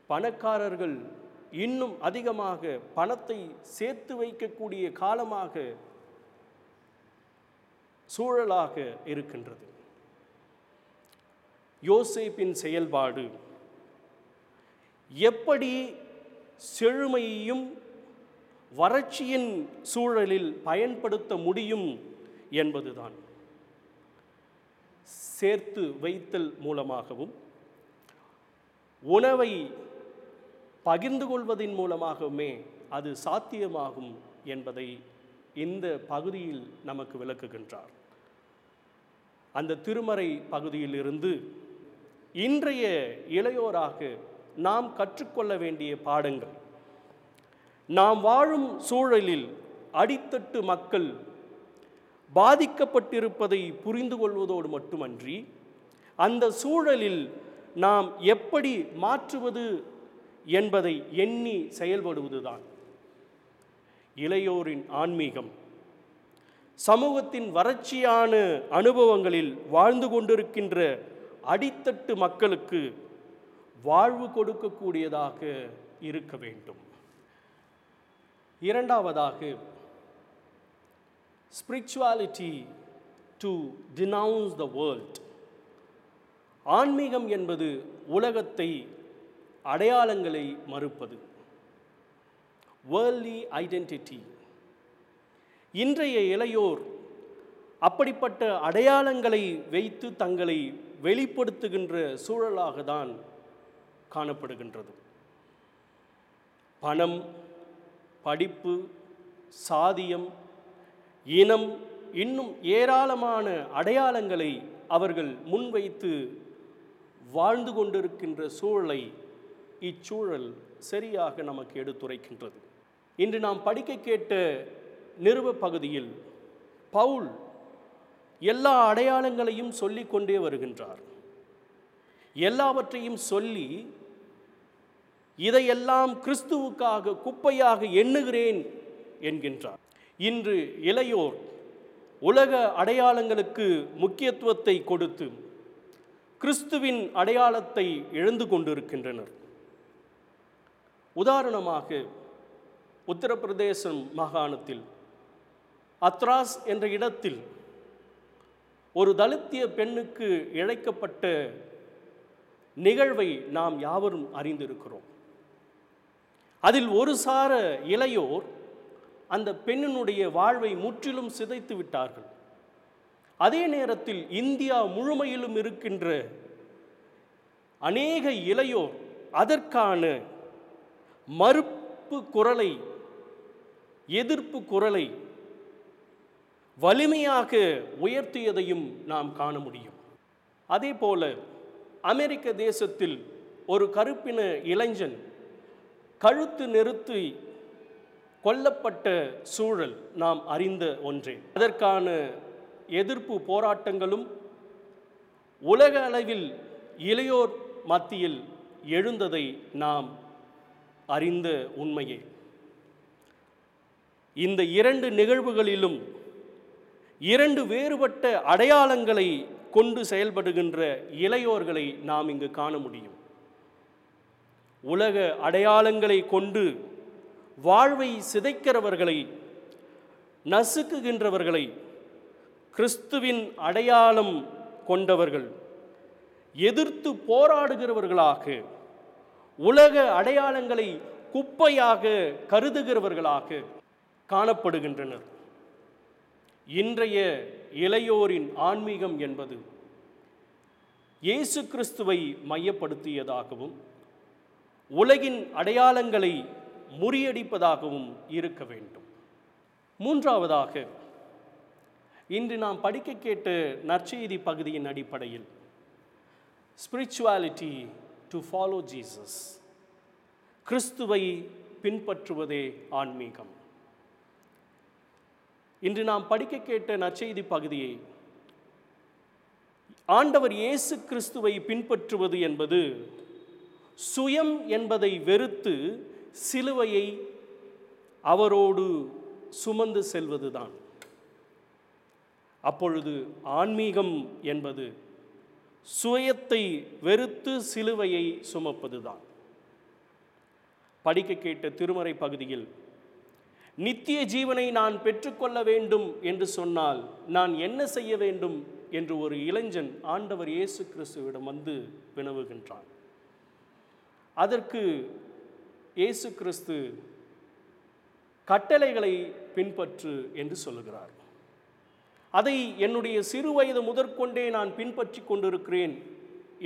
பணக்காரர்கள் இன்னும் அதிகமாக பணத்தை சேர்த்து வைக்கக்கூடிய காலமாக சூழலாக இருக்கின்றது. யோசேப்பின் செயல்பாடு எப்படி செழுமையையும் வறட்சியின் சூழலில் பயன்படுத்த முடியும் என்பதுதான். சேர்த்து வைத்தல் மூலமாகவும் உணவை பகிர்ந்து கொள்வதன் மூலமாகவுமே அது சாத்தியமாகும் என்பதை இந்த பகுதியில் நமக்கு விளக்குகின்றார். அந்த திருமறை பகுதியிலிருந்து இன்றைய இளையோராக நாம் கற்றுக்கொள்ள வேண்டிய பாடங்கள், நாம் வாழும் சூழலில் அடித்தட்டு மக்கள் பாதிக்கப்பட்டிருப்பதை புரிந்து கொள்வதோடு மட்டுமன்றி, அந்த சூழலில் நாம் எப்படி மாற்றுவது என்பதை எண்ணி செயல்படுவதுதான் இளையோரின் ஆன்மீகம். சமூகத்தின் வறட்சியான அனுபவங்களில் வாழ்ந்து கொண்டிருக்கின்ற அடித்தட்டு மக்களுக்கு வாழ்வு கொடுக்கக்கூடியதாக இருக்க வேண்டும். இரண்டாவதாக, spirituality to denounce the world. ஆன்மீகம் என்பது உலகத்தை, அடையாளங்களை மறுப்பது, worldly identity. இன்றைய இளையோர் அப்படிப்பட்ட அடையாளங்களை வைத்து தங்களை வெளிப்படுத்துகின்ற சூழலாக தான் காணப்படுகின்றது. பணம், படிப்பு, சாதியம், இனம், இன்னும் ஏராளமான அடையாளங்களை அவர்கள் முன்வைத்து வாழ்ந்து கொண்டிருக்கின்ற சூழலை இச்சூழல் சரியாக நமக்கு எடுத்துரைக்கின்றது. இன்று நாம் படிக்க கேட்ட நிருப பகுதியில் பவுல் எல்லா அடையாளங்களையும் சொல்லிக் கொண்டே வருகின்றார். எல்லாவற்றையும் சொல்லி இதையெல்லாம் கிறிஸ்துவுக்காக குப்பையாக எண்ணுகிறேன் என்கின்றார். இன்று இளையோர் உலக அடையாளங்களுக்கு முக்கியத்துவத்தை கொடுத்து கிறிஸ்துவின் அடையாளத்தை இழந்து கொண்டிருக்கின்றனர். உதாரணமாக, உத்தரப்பிரதேசம் மாகாணத்தில் அத்ராஸ் என்ற இடத்தில் ஒரு தலித்திய பெண்ணுக்கு இழைக்கப்பட்ட நிகழ்வை நாம் யாவரும் அறிந்திருக்கிறோம். அதில் ஒரு சார இளையோர் அந்த பெண்ணினுடைய வாழ்வை முற்றிலும் சிதைத்து விட்டார்கள். அதே நேரத்தில் இந்தியா முழுமையிலும் இருக்கின்ற அநேக இளையோர் அதற்கான மறுப்பு குரலை எதிர்ப்பு குரலை வலிமையாக உயர்த்தியதையும் நாம் காண முடியும். அதே போல அமெரிக்க தேசத்தில் ஒரு கருப்பின இளைஞன் கழுத்து நெருத்தி கொல்லப்பட்ட சூழல் நாம் அறிந்த ஒன்றே. அதற்கான எதிர்ப்பு போராட்டங்களும் உலக அளவில் இளையோர் மத்தியில் எழுந்ததை நாம் அறிந்த உண்மையே. இந்த இரண்டு நிகழ்வுகளிலும் இரண்டு வேறுபட்ட அடையாளங்களை கொண்டு செயல்படுகின்ற இளையோர்களை நாம் இங்கு காண முடியும். உலக அடையாளங்களை கொண்டு வாழ்வை சிதைக்கிறவர்களை, நசுக்குகின்றவர்களை, கிறிஸ்துவின் அடையாளம் கொண்டவர்கள் எதிர்த்து போராடுகிறவர்களாக, உலக அடையாளங்களை குப்பையாக கருதுகிறவர்களாக காணப்படுகின்றனர். இன்றைய இளையோரின் ஆன்மீகம் என்பது இயேசு கிறிஸ்துவை மையப்படுத்தியதாகவும் உலகின் அடையாளங்களை முறியடிப்பதாகவும் இருக்க வேண்டும். மூன்றாவதாக, இன்று நாம் படிக்க கேட்ட நற்செய்தி பகுதியின் அடிப்படையில் ஸ்பிரிச்சுவாலிட்டி டு ஃபாலோ ஜீசஸ், கிறிஸ்துவை பின்பற்றுவதே ஆன்மீகம். இன்று நாம் படிக்க கேட்ட நற்செய்தி பகுதியை ஆண்டவர் இயேசு கிறிஸ்துவை பின்பற்றுவது என்பது சுயம் என்பதை வெறுத்து சிலுவையை அவரோடு சுமந்து செல்வதுதான். அப்பொழுது ஆன்மீகம் என்பது சுயத்தை வெறுத்து சிலுவையை சுமப்பதுதான். படிக்க கேட்ட திருமறை பகுதியில் நித்திய ஜீவனை நான் பெற்றுக்கொள்ள வேண்டும் என்று சொன்னால் நான் என்ன செய்ய வேண்டும் என்று ஒரு இளைஞன் ஆண்டவர் இயேசு கிறிஸ்துவிடம் வந்து வினவுகின்றான். அதற்கு இயேசு கிறிஸ்து கட்டளைகளை பின்பற்று என்று சொல்லுகிறார். அதை என்னுடைய சிறு வயது முதற்கொண்டே நான் பின்பற்றி கொண்டிருக்கிறேன்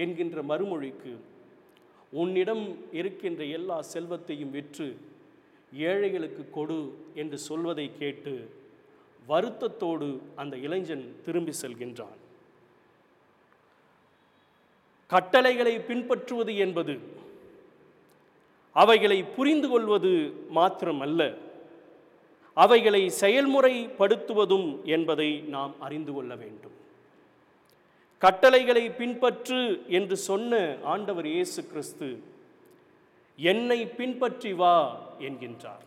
என்கின்ற மறுமொழிக்கு, உன்னிடம் இருக்கின்ற எல்லா செல்வத்தையும் விற்று ஏழைகளுக்கு கொடு என்று சொல்வதை கேட்டு வருத்தத்தோடு அந்த இளைஞன் திரும்பி செல்கின்றான். கட்டளைகளை பின்பற்றுவது என்பது அவைகளை புரிந்து கொள்வது மாத்திரமல்ல, அவைகளை செயல்முறைப்படுத்துவதும் என்பதை நாம் அறிந்து கொள்ள வேண்டும். கட்டளைகளை பின்பற்று என்று சொன்ன ஆண்டவர் இயேசு கிறிஸ்து என்னை பின்பற்றி வா என்கின்றார்.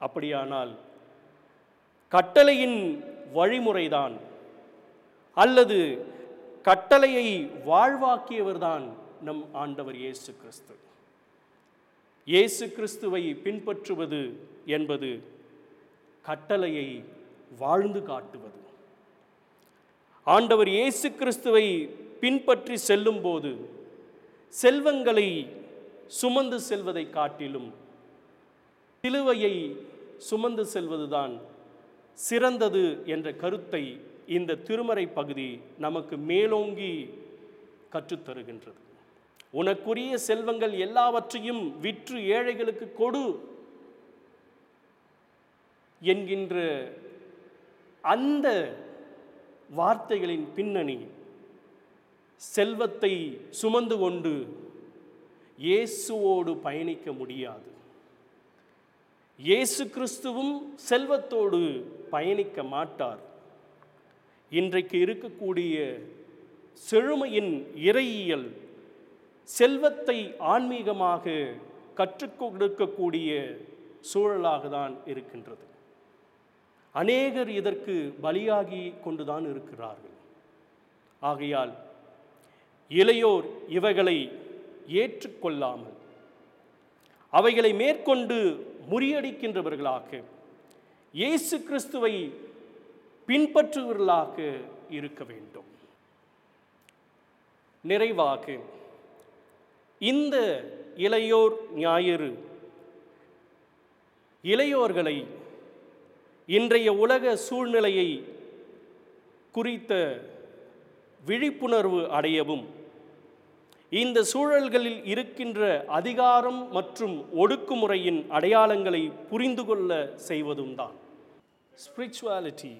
அப்படியானால் கட்டளையின் வழிமுறைதான் அல்லது கட்டளையை வாழ்வாக்கியவர்தான் நம் ஆண்டவர் இயேசு கிறிஸ்து. இயேசு கிறிஸ்துவை பின்பற்றுவது என்பது கட்டளையை வாழ்ந்து காட்டுவது. ஆண்டவர் இயேசு கிறிஸ்துவை பின்பற்றி செல்லும் போது செல்வங்களை சுமந்து செல்வதை காட்டிலும் சிலுவையை சுமந்து செல்வதுதான் சிறந்தது என்ற கருத்தை இந்த திருமறை பகுதி நமக்கு மேலோங்கி கற்றுத்தருகின்றது. உனக்குரிய செல்வங்கள் எல்லாவற்றையும் விற்று ஏழைகளுக்கு கொடு என்கின்ற அந்த வார்த்தைகளின் பின்னணி செல்வத்தை சுமந்து கொண்டு இயேசுவோடு பயணிக்க முடியாது. இயேசு கிறிஸ்துவும் செல்வத்தோடு பயணிக்க மாட்டார். இன்றைக்கு இருக்கக்கூடிய செழுமையின் இறையியல் செல்வத்தை ஆன்மீகமாக கற்றுக் கொடுக்கக்கூடிய சூழலாக தான் இருக்கின்றது. அநேகர் இதற்கு பலியாகி கொண்டுதான் இருக்கிறார்கள். ஆகையால் இளையோர் இவைகளை ஏற்றுக்கொள்ளாமல் அவைகளை மேற்கொண்டு முறியடிக்கின்றவர்களாக, இயேசு கிறிஸ்துவை பின்பற்றுவர்களாக இருக்க வேண்டும். நிறைவாக இந்த இளையோர் ஞாயிறு இளையோர்களை இன்றைய உலக சூழ்நிலையை குறித்த விழிப்புணர்வு அடையவும், இந்த சூழல்களில் இருக்கின்ற அதிகாரம் மற்றும் ஒடுக்குமுறையின் அடையாளங்களை புரிந்து கொள்ள செய்வதும் தான். Spirituality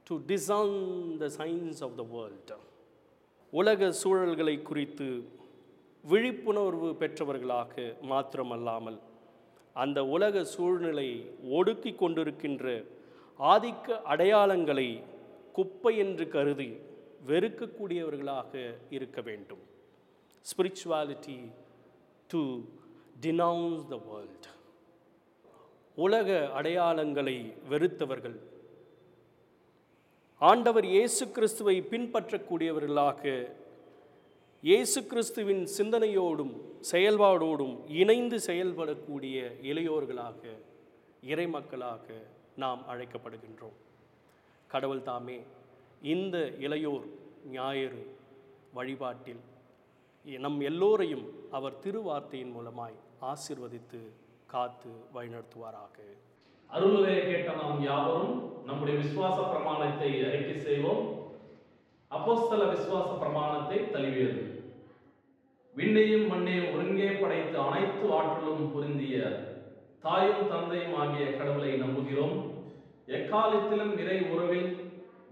to discern the signs of the world. உலக சூழல்களை குறித்து விழிப்புணர்வு பெற்றவர்களாக மாத்திரமல்லாமல் அந்த உலக சூழ்நிலை ஒடுக்கி கொண்டிருக்கின்ற ஆதிக்க அடையாளங்களை குப்பை என்று கருதி வெறுக்கக்கூடியவர்களாக இருக்க வேண்டும். Spirituality to denounce the world. உலக அடையாளங்களை வெறுத்தவர்கள் ஆண்டவர் இயேசு கிறிஸ்துவை பின்பற்றக்கூடியவர்களாக இயேசு கிறிஸ்துவின் சிந்தனையோடும் செயல்பாடோடும் இணைந்து செயல்படக்கூடிய இளையோர்களாக இறைமக்களாக நாம் அழைக்கப்படுகின்றோம். கடவுள் தாமே இந்த இளையோர் ஞாயிறு வழிபாட்டில் நம் எல்லோரையும் அவர் திருவார்த்தையின் மூலமாய் ஆசீர்வதித்து காத்து வழிநடத்துவாராக.
அருளுரையை கேட்ட நாம் யாவரும் நம்முடைய விசுவாச பிரமாணத்தை அறிக்கை செய்வோம். அப்போஸ்தல விசுவாச பிரமாணத்தை தழுவியது. விண்ணையும் மண்ணையும் ஒருங்கே படைத்த அனைத்து ஆற்றலும் பொருந்திய தாயும் தந்தையும் ஆகிய கடவுளை நம்புகிறோம். எக்காலத்திலும் இறை உறவில்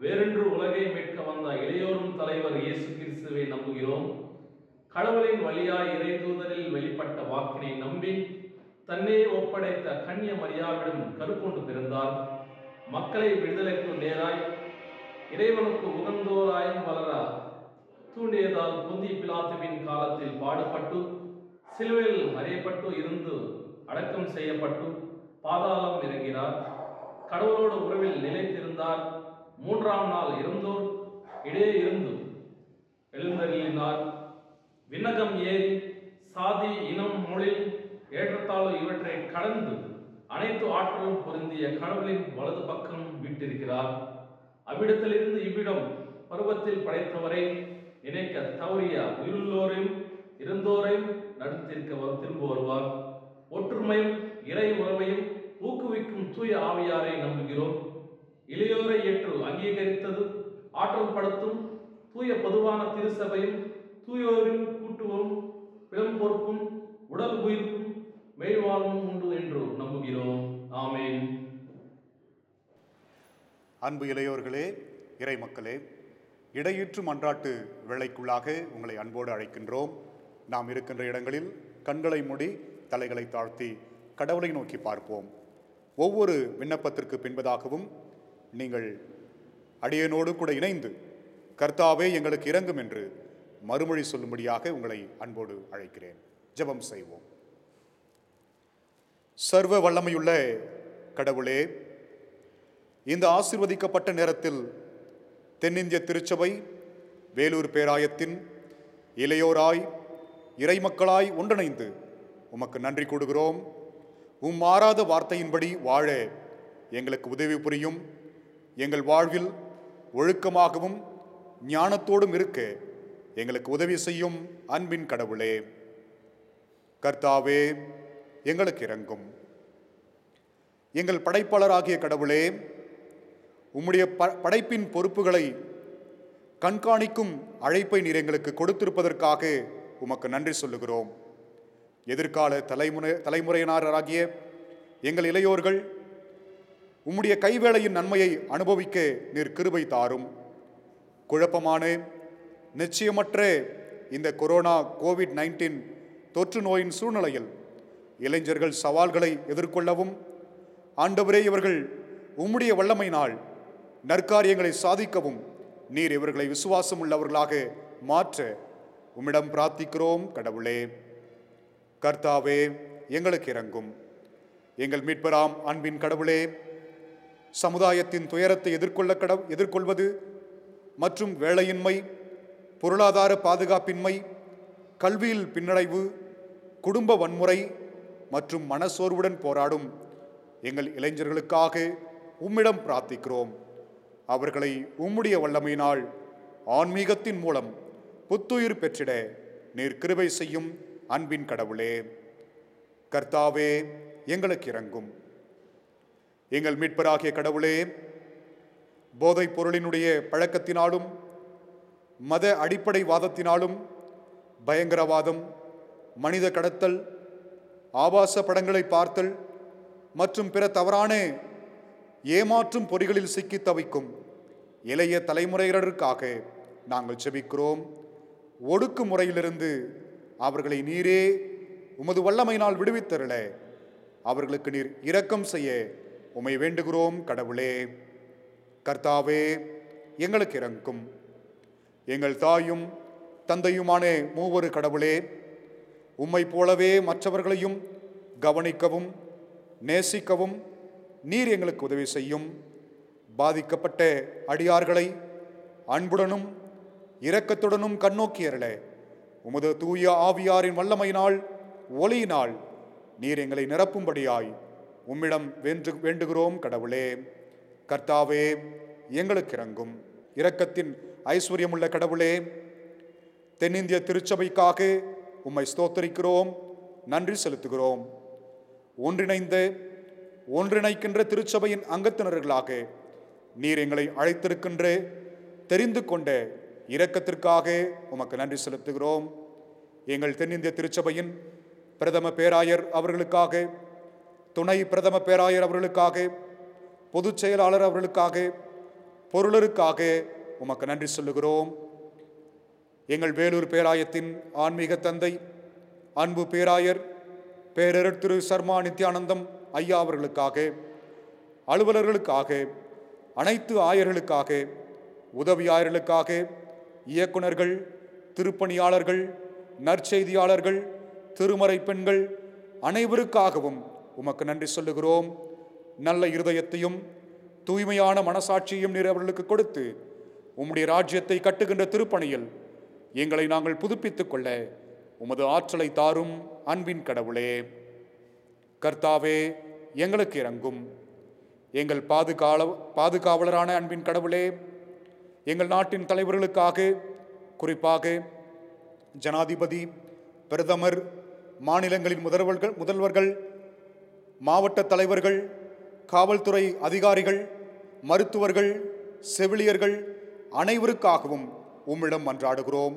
வேறொன்று உலகை மீட்க வந்த இளையோரும் தலைவர் இயேசு கிறிஸ்துவை நம்புகிறோம். கடவுளின் வழியாய் இறை தூதரில் வெளிப்பட்ட வாக்கினை நம்பி தன்னை ஒப்படைத்த கன்னிய மரியாவிடம் கருக்கொண்டு பிறந்தார். மக்களை விடுதலைக்கு நேராய் இறைவனுக்கு உகந்தோராயும் வளர தூண்டியதால் பொந்தி பிலாத்துவின் காலத்தில் பாடுபட்டு சிலுவையில் அறையப்பட்டு இருந்து அடக்கம் செய்யப்பட்டு பாதாளம் இறங்கினார். கடவுளோடு உறவில் நிலைத்திருந்தார். 3ஆம் நாள் இருந்தோர் இடையே இருந்து எழுந்தருளினார். விண்ணகம் ஏறி சாதி இனம் மொழி ஏற்றத்தாழ்வு இவற்றை கடந்து அனைத்து ஆற்றலும் பொருந்திய கடவுளின் வலது பக்கம் விட்டிருக்கிறார். அவ்விடத்திலிருந்து இவ்விடம் பருவத்தில் படைத்தவரை நினைக்க தவறிய உயிருள்ளோரையும் இருந்தோரையும் நடத்திருக்க திரும்ப வருவார். ஒற்றுமையும் இறை உறவையும் ஊக்குவிக்கும் தூய ஆவியாரை நம்புகிறோம். இளையோரை ஏற்று அங்கீகரித்தது ஆற்றல் படுத்தும் தூய பொதுவான திருசபையும் தூயோரின் கூட்டுவும் பிளம் பொறுப்பும் உடல் உயிர்ப்பும் மெய்வாழ்வும் உண்டு என்று நம்புகிறோம். ஆமேன்.
அன்பு இளையோர்களே, இறை மக்களே, இடையீற்று மன்றாட்டு வேளைக்குள்ளாக உங்களை அன்போடு அழைக்கின்றோம். நாம் இருக்கின்ற இடங்களில் கண்களை மூடி தலைகளை தாழ்த்தி கடவுளை நோக்கி பார்ப்போம். ஒவ்வொரு விண்ணப்பத்திற்கு பின்பதாகவும் நீங்கள் அடியனோடு கூட இணைந்து கர்த்தாவே எங்களுக்கு இரங்கும் என்று மறுமொழி சொல்லும்படியாக உங்களை அன்போடு அழைக்கிறேன். ஜெபம் செய்வோம். சர்வ வல்லமையுள்ள கடவுளே, இந்த ஆசீர்வதிக்கப்பட்ட நேரத்தில் தென்னிந்திய திருச்சபை வேலூர் பேராயத்தின் இளையோராய் இறைமக்களாய் ஒன்றிணைந்து உமக்கு நன்றி கூடுகிறோம். மாறாத வார்த்தையின்படி வாழ எங்களுக்கு உதவி புரியும். எங்கள் வாழ்வில் ஒழுக்கமாகவும் ஞானத்தோடும் இருக்க எங்களுக்கு உதவி செய்யும் அன்பின் கடவுளே. கர்த்தாவே, எங்களுக்கு இரங்கும். எங்கள் படைப்பாளராகிய கடவுளே, உம்முடைய படைப்பின் பொறுப்புகளை கண்காணிக்கும் அழைப்பை நீர் எங்களுக்கு கொடுத்திருப்பதற்காக உமக்கு நன்றி சொல்லுகிறோம். எதிர்கால தலைமுறையினராகிய எங்கள் இளையோர்கள் உம்முடைய கைவேளையின் நன்மையை அனுபவிக்க நீர் கிருபை தாரும். குழப்பமான நிச்சயமற்ற இந்த கொரோனா கோவிட்-19 தொற்று நோயின் சூழ்நிலையில் இளைஞர்கள் சவால்களை எதிர்கொள்ளவும், ஆண்டவரே, இவர்கள் உம்முடைய வல்லமையினால் நற்காரியங்களை சாதிக்கவும் நீர் இவர்களை விசுவாசம் உள்ளவர்களாக மாற்ற உம்மிடம் பிரார்த்திக்கிறோம். கடவுளே, கர்த்தாவே, எங்களுக்கு இரங்கும். எங்கள் மீட்பராம் அன்பின் கடவுளே, சமுதாயத்தின் துயரத்தை எதிர்கொள்வது மற்றும் வேலையின்மை, பொருளாதார பாதுகாப்பின்மை, கல்வியில் பின்னடைவு, குடும்ப வன்முறை மற்றும் மனசோர்வுடன் போராடும் எங்கள் இளைஞர்களுக்காக உம்மிடம் பிரார்த்திக்கிறோம். அவர்களை உம்முடைய வல்லமையினால் ஆன்மீகத்தின் மூலம் புத்துயிர் பெற்றிட நீர் கிருபை செய்யும் அன்பின் கடவுளே. கர்த்தாவே, எங்களுக்கு இரங்கும். எங்கள் மீட்பராகிய கடவுளே, போதைப் பொருளினுடைய பழக்கத்தினாலும் மத அடிப்படை வாதத்தினாலும் பயங்கரவாதம், மனித கடத்தல், ஆபாச படங்களை பார்த்தல் மற்றும் பிற தவறான ஏமாற்றும் பொறிகளில் சிக்கி தவிக்கும் இளைய தலைமுறையினருக்காக நாங்கள் செபிக்கிறோம். ஒடுக்குமுறையிலிருந்து அவர்களை நீரே உமது வல்லமையினால் விடுவித்தருள அவர்களுக்கு நீர் இரக்கம் செய்ய உம்மை வேண்டுகிறோம் கடவுளே. கர்த்தாவே, எங்களுக்கு இரங்கும். எங்கள் தாயும் தந்தையுமான மூவரு கடவுளே, உம்மை போலவே மற்றவர்களையும் கவனிக்கவும் நேசிக்கவும் நீர் எங்களுக்கு உதவி செய்யும். பாதிக்கப்பட்ட அடியார்களை அன்புடனும் இரக்கத்துடனும் கண்ணோக்கி அருள உமது தூய ஆவியாரின் வல்லமையினால் ஒளியினால் நீர் எங்களை நிரப்பும்படியாய் உம்மிடம் வேண்டுகிறோம் கடவுளே. கர்த்தாவே, எங்களுக்கு இரங்கும். இரக்கத்தின் ஐஸ்வர்யமுள்ள கடவுளே, தென்னிந்திய திருச்சபைக்காக உம்மை ஸ்தோத்தரிக்கிறோம், நன்றி செலுத்துகிறோம். ஒன்றிணைக்கின்ற திருச்சபையின் அங்கத்தினர்களாக நீர் எங்களை அழைத்திருக்கின்ற தெரிந்து கொண்ட இரக்கத்திற்காக உமக்கு நன்றி செலுத்துகிறோம். எங்கள் தென்னிந்திய திருச்சபையின் பிரதம பேராயர் அவர்களுக்காக, துணை பிரதம பேராயர் அவர்களுக்காக, பொதுச் செயலாளர் அவர்களுக்காக, பொருளருக்காக உமக்கு நன்றி சொல்லுகிறோம். எங்கள் வேலூர் பேராயத்தின் ஆன்மீக தந்தை அன்பு பேராயர் பேரர் திரு சர்மா நித்யானந்தம் ஐயா அவர்களுக்காக, அலுவலர்களுக்காக, அனைத்து ஆயர்களுக்காக, உதவி ஆயர்களுக்காக, இயக்குநர்கள், திருப்பணியாளர்கள், நற்செய்தியாளர்கள், திருமறை பெண்கள் அனைவருக்காகவும் உமக்கு நன்றி சொல்லுகிறோம். நல்ல இருதயத்தையும் தூய்மையான மனசாட்சியையும் நீர் அவர்களுக்கு கொடுத்து உம்முடைய ராஜ்யத்தை கட்டுகின்ற திருப்பணியில் எங்களை நாங்கள் புதுப்பித்துக் கொள்ள உமது ஆற்றலை தாரும் அன்பின் கடவுளே. கர்த்தாவே, எங்களுக்கு இரங்கும். எங்கள் பாதுகாவலரான அன்பின் கடவுளே, எங்கள் நாட்டின் தலைவர்களுக்காக, குறிப்பாக ஜனாதிபதி, பிரதமர், மாநிலங்களின் முதல்வர்கள், மாவட்ட தலைவர்கள், காவல்துறை அதிகாரிகள், மருத்துவர்கள், செவிலியர்கள் அனைவருக்காகவும் உம்மிடம் மன்றாடுகிறோம்.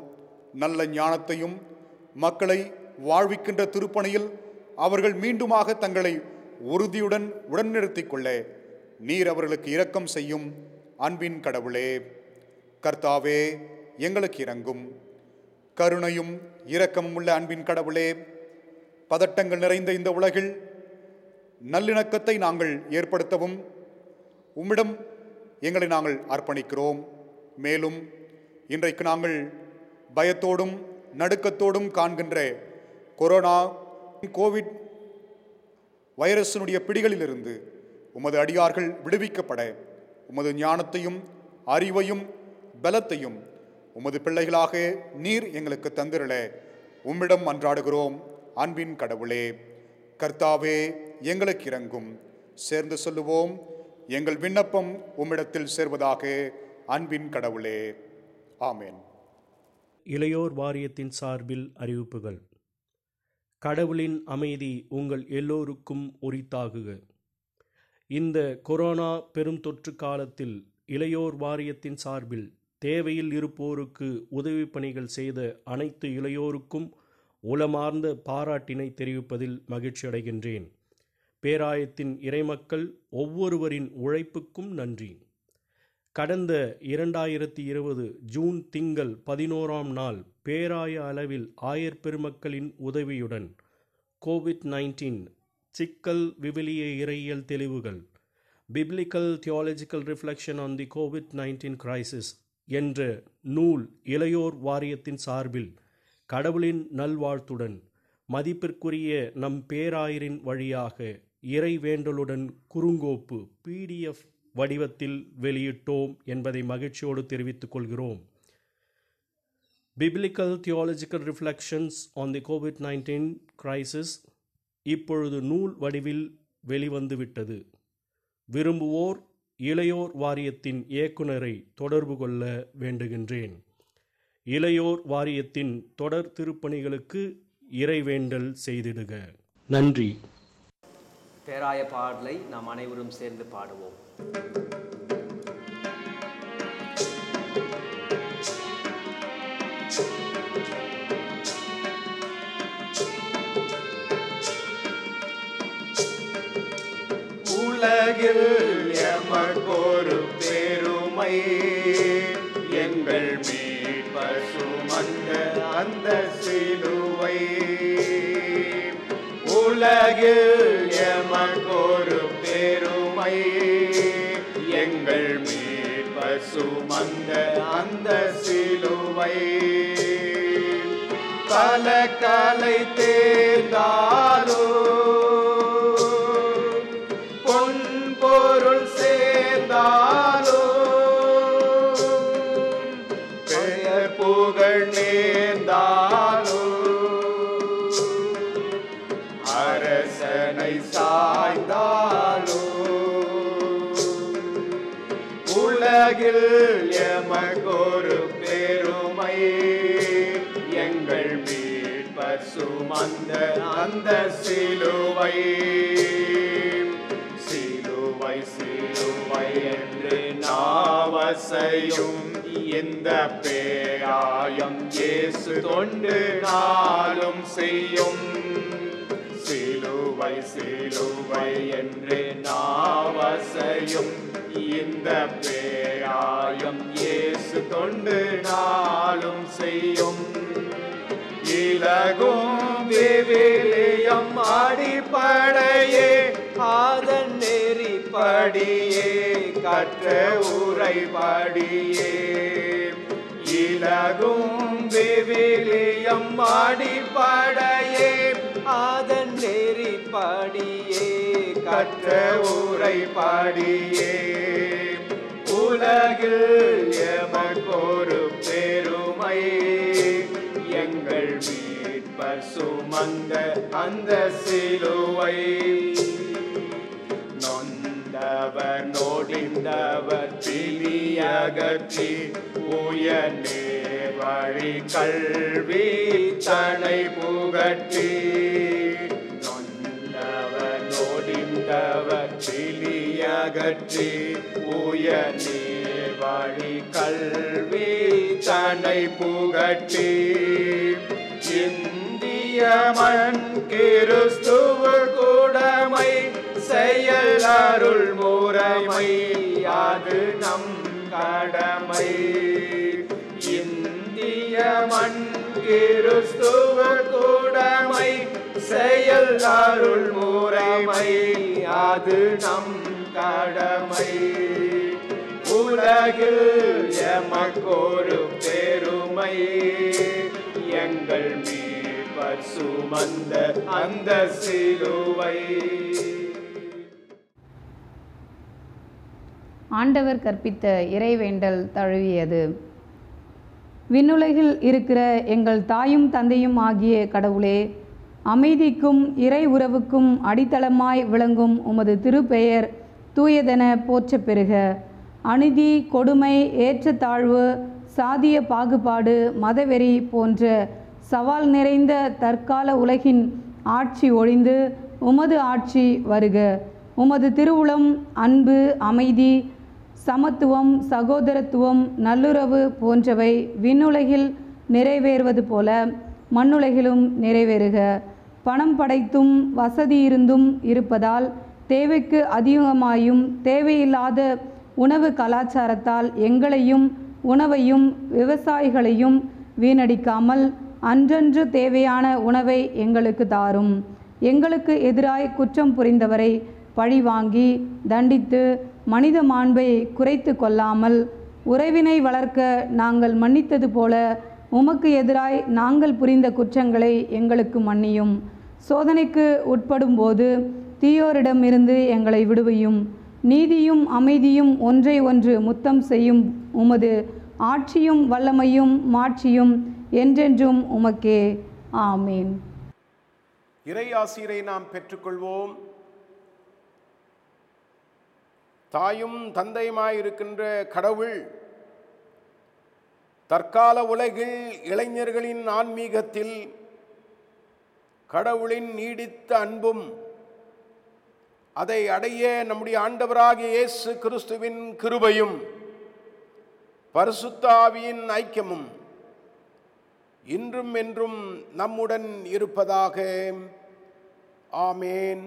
நல்ல ஞானத்தையும் மக்களை வாழ்விக்கின்ற திருப்பணியில் அவர்கள் மீண்டுமாக தங்களை உறுதியுடன் உடன்நிறுத்திக் கொள்ள நீர் அவர்களுக்கு இரக்கம் செய்யும் அன்பின் கடவுளே. கர்த்தாவே, எங்களுக்கு இரங்கும். கருணையும் இரக்கமும் உள்ள அன்பின் கடவுளே, பதட்டங்கள் நிறைந்த இந்த உலகில் நல்லிணக்கத்தை நாங்கள் ஏற்படுத்தவும் உம்மிடம் எங்களை நாங்கள் அர்ப்பணிக்கிறோம். மேலும் இன்றைக்கு நாங்கள் பயத்தோடும் நடுக்கத்தோடும் காண்கின்ற கோவிட் வைரஸினுடைய பிடிகளிலிருந்து உமது அடியார்கள் விடுவிக்கப்பட உமது ஞானத்தையும் அறிவையும் பலத்தையும் உமது பிள்ளைகளாக நீர் எங்களுக்கு தந்திரள உம்மிடம் மன்றாடுகிறோம் அன்பின் கடவுளே. கர்த்தாவே, எங்களுக்கு இரங்கும். சேர்ந்து சொல்லுவோம், எங்கள் விண்ணப்பம் உம்மிடத்தில் சேர்வதாக அன்பின் கடவுளே. ஆமென்.
இளையோர் வாரியத்தின் சார்பில் அறிவிப்புகள். கடவுளின் அமைதி உங்கள் எல்லோருக்கும் உரித்தாகுக. இந்த கொரோனா பெரும் தொற்று காலத்தில் இளையோர் வாரியத்தின் சார்பில் தேவையில் இருப்போருக்கு உதவி பணிகள் செய்த அனைத்து இளையோருக்கும் உளமார்ந்த பாராட்டினை தெரிவிப்பதில் மகிழ்ச்சி அடைகின்றேன். பேராயத்தின் இறைமக்கள் ஒவ்வொருவரின் உழைப்புக்கும் நன்றி. கடந்த 2020 ஜூன் திங்கள் 11ஆம் நாள் பேராய அளவில் ஆயர் பெருமக்களின் உதவியுடன் COVID-19 சிக்கல் விவிலிய இறையியல் தெளிவுகள் biblical theological reflection on the COVID-19 crisis என்ற நூல் இளையோர் வாரியத்தின் சார்பில் கடவுளின் நல்வாழ்த்துடன் மதிப்பிற்குரிய நம் பேராயரின் வழியாக இறை வேண்டலுடன் குறுங்கோப்பு PDF வடிவத்தில் வெளியிட்டோம் என்பதை மகிழ்ச்சியோடு தெரிவித்துக் கொள்கிறோம். Biblical theological reflections on the COVID-19 crisis இப்பொழுது நூல் வடிவில் வெளிவந்துவிட்டது. விரும்புவோர் இளையோர் வாரியத்தின் இயக்குனரை தொடர்பு கொள்ள வேண்டுகின்றேன். இளையோர் வாரியத்தின் தொடர் திருப்பணிகளுக்கு இறைவேண்டல் செய்திடுக. நன்றி.
பேராய பாடலை நாம் அனைவரும் சேர்ந்து பாடுவோம்.
உலகில் எமக்கொரு பெருமை எங்கள் மீட்பர் சுமந்த அந்த சிலுவை. உலகில் எமக்கொரு பெருமை எங்கள் மீட்பர் சுமந்த அந்த சிலுவை. பல கலை தேர்ந்தாலோ பொன் பொருள் சேர்ந்தாலோ பெயர் புகழ் நேர்ந்தாலோ அரசனை சாய்ந்தாலோ உலகில் எமக்கொரு பெருமை எங்கள் மீட்பர் சுமந்த அந்த சிலுவை. சிலுவை சிலுவை என்று நாவசையும் இந்த பேராயம் இயேசு தொண்டு நாளும் செய்யும். சிலுவை சிலுவை என்று நாவசையும் இந்த பேராயம் இயேசு தொண்டு நாளும் செய்யும். இலகும் விவிலியம் அடிப்படையே அதன் நெறிப்படியே கற்ற உரைப்படியே. இலகும் விவிலியம் அடிப்படையே அதன் நெறிப்படியே கற்ற உரைப்படியே. உலகில் எமக்கொரு பெருமை எங்கள் மீட்பர் சுமந்த அந்த சிலுவை. நொந்தவர் நொடிந்தவர் பிணியகற்றி உயர்நே வழி கல்வி தனை புகற்றி. நொந்தவர் நொடிந்தவர் பிணியகற்றி உயர்நே வழி கல்வி தனை புகற்றி. இந்திய மண் கிறிஸ்துவ குடமை செயல் அருள் முறைமை அது நம் கடமை. இந்திய மண் கிறிஸ்துவ குடமை செயல் அருள் முறைமை அது நம் கடமை. உலகில் எமக்கொரு பெருமை எங்கள் மீட்பர் சுமந்த அந்த சிலுவை.
ஆண்டவர் கற்பித்த இறைவேண்டல் தழுவியது. விண்ணுலகில் இருக்கிற எங்கள் தாயும் தந்தையும் ஆகிய கடவுளே, அமைதிக்கும் இறை உறவுக்கும் அடித்தளமாய் விளங்கும் உமது திருப்பெயர் தூயதென போற்றப் பெறுக. அநீதி, கொடுமை, ஏற்றத்தாழ்வு, சாதிய பாகுபாடு, மதவெறி போன்ற சவால் நிறைந்த தற்கால உலகின் ஆட்சி ஒழிந்து உமது ஆட்சி வருக. உமது திருவுளம் அன்பு, அமைதி, சமத்துவம், சகோதரத்துவம், நல்லுறவு போன்றவை விண்ணுலகில் நிறைவேறுவது போல மண்ணுலகிலும் நிறைவேறுக. பணம் படைத்தும் வசதி இருந்தும் இருப்பதால் தேவைக்கு அதிகமாயும் தேவையில்லாத உணவு கலாச்சாரத்தால் எங்களையும் உணவையும் விவசாயிகளையும் வீணடிக்காமல் அன்றன்று தேவையான உணவை எங்களுக்கு தாரும். எங்களுக்கு எதிராய் குற்றம் புரிந்தவரை பழிவாங்கி தண்டித்து மனித மாண்பை குறைத்து கொள்ளாமல் உறவினை வளர்க்க நாங்கள் மன்னித்தது போல உமக்கு எதிராய் நாங்கள் புரிந்த குற்றங்களை எங்களுக்கு மன்னியும். சோதனைக்கு உட்படும்போது தீயோரிடமிருந்து எங்களை விடுவியும். நீதியும் அமைதியும் ஒன்றை ஒன்று முத்தம் செய்யும் உமது ஆட்சியும் வல்லமையும் மாட்சியும் என்றென்றும் உமக்கே. ஆமீன்.
இறை ஆசிரை நாம் பெற்றுக்கொள்வோம். தாயும் தந்தையுமாயிருக்கின்ற கடவுள் தற்கால உலகில் இளைஞர்களின் ஆன்மீகத்தில் கடவுளின் நீடித்த அன்பும் அதை அடைய நம்முடைய ஆண்டவராகிய இயேசு கிறிஸ்துவின் கிருபையும் பரிசுத்த ஆவியின் ஐக்கியமும் இன்றும் என்றும் நம்முடன் இருப்பதாக. ஆமேன்.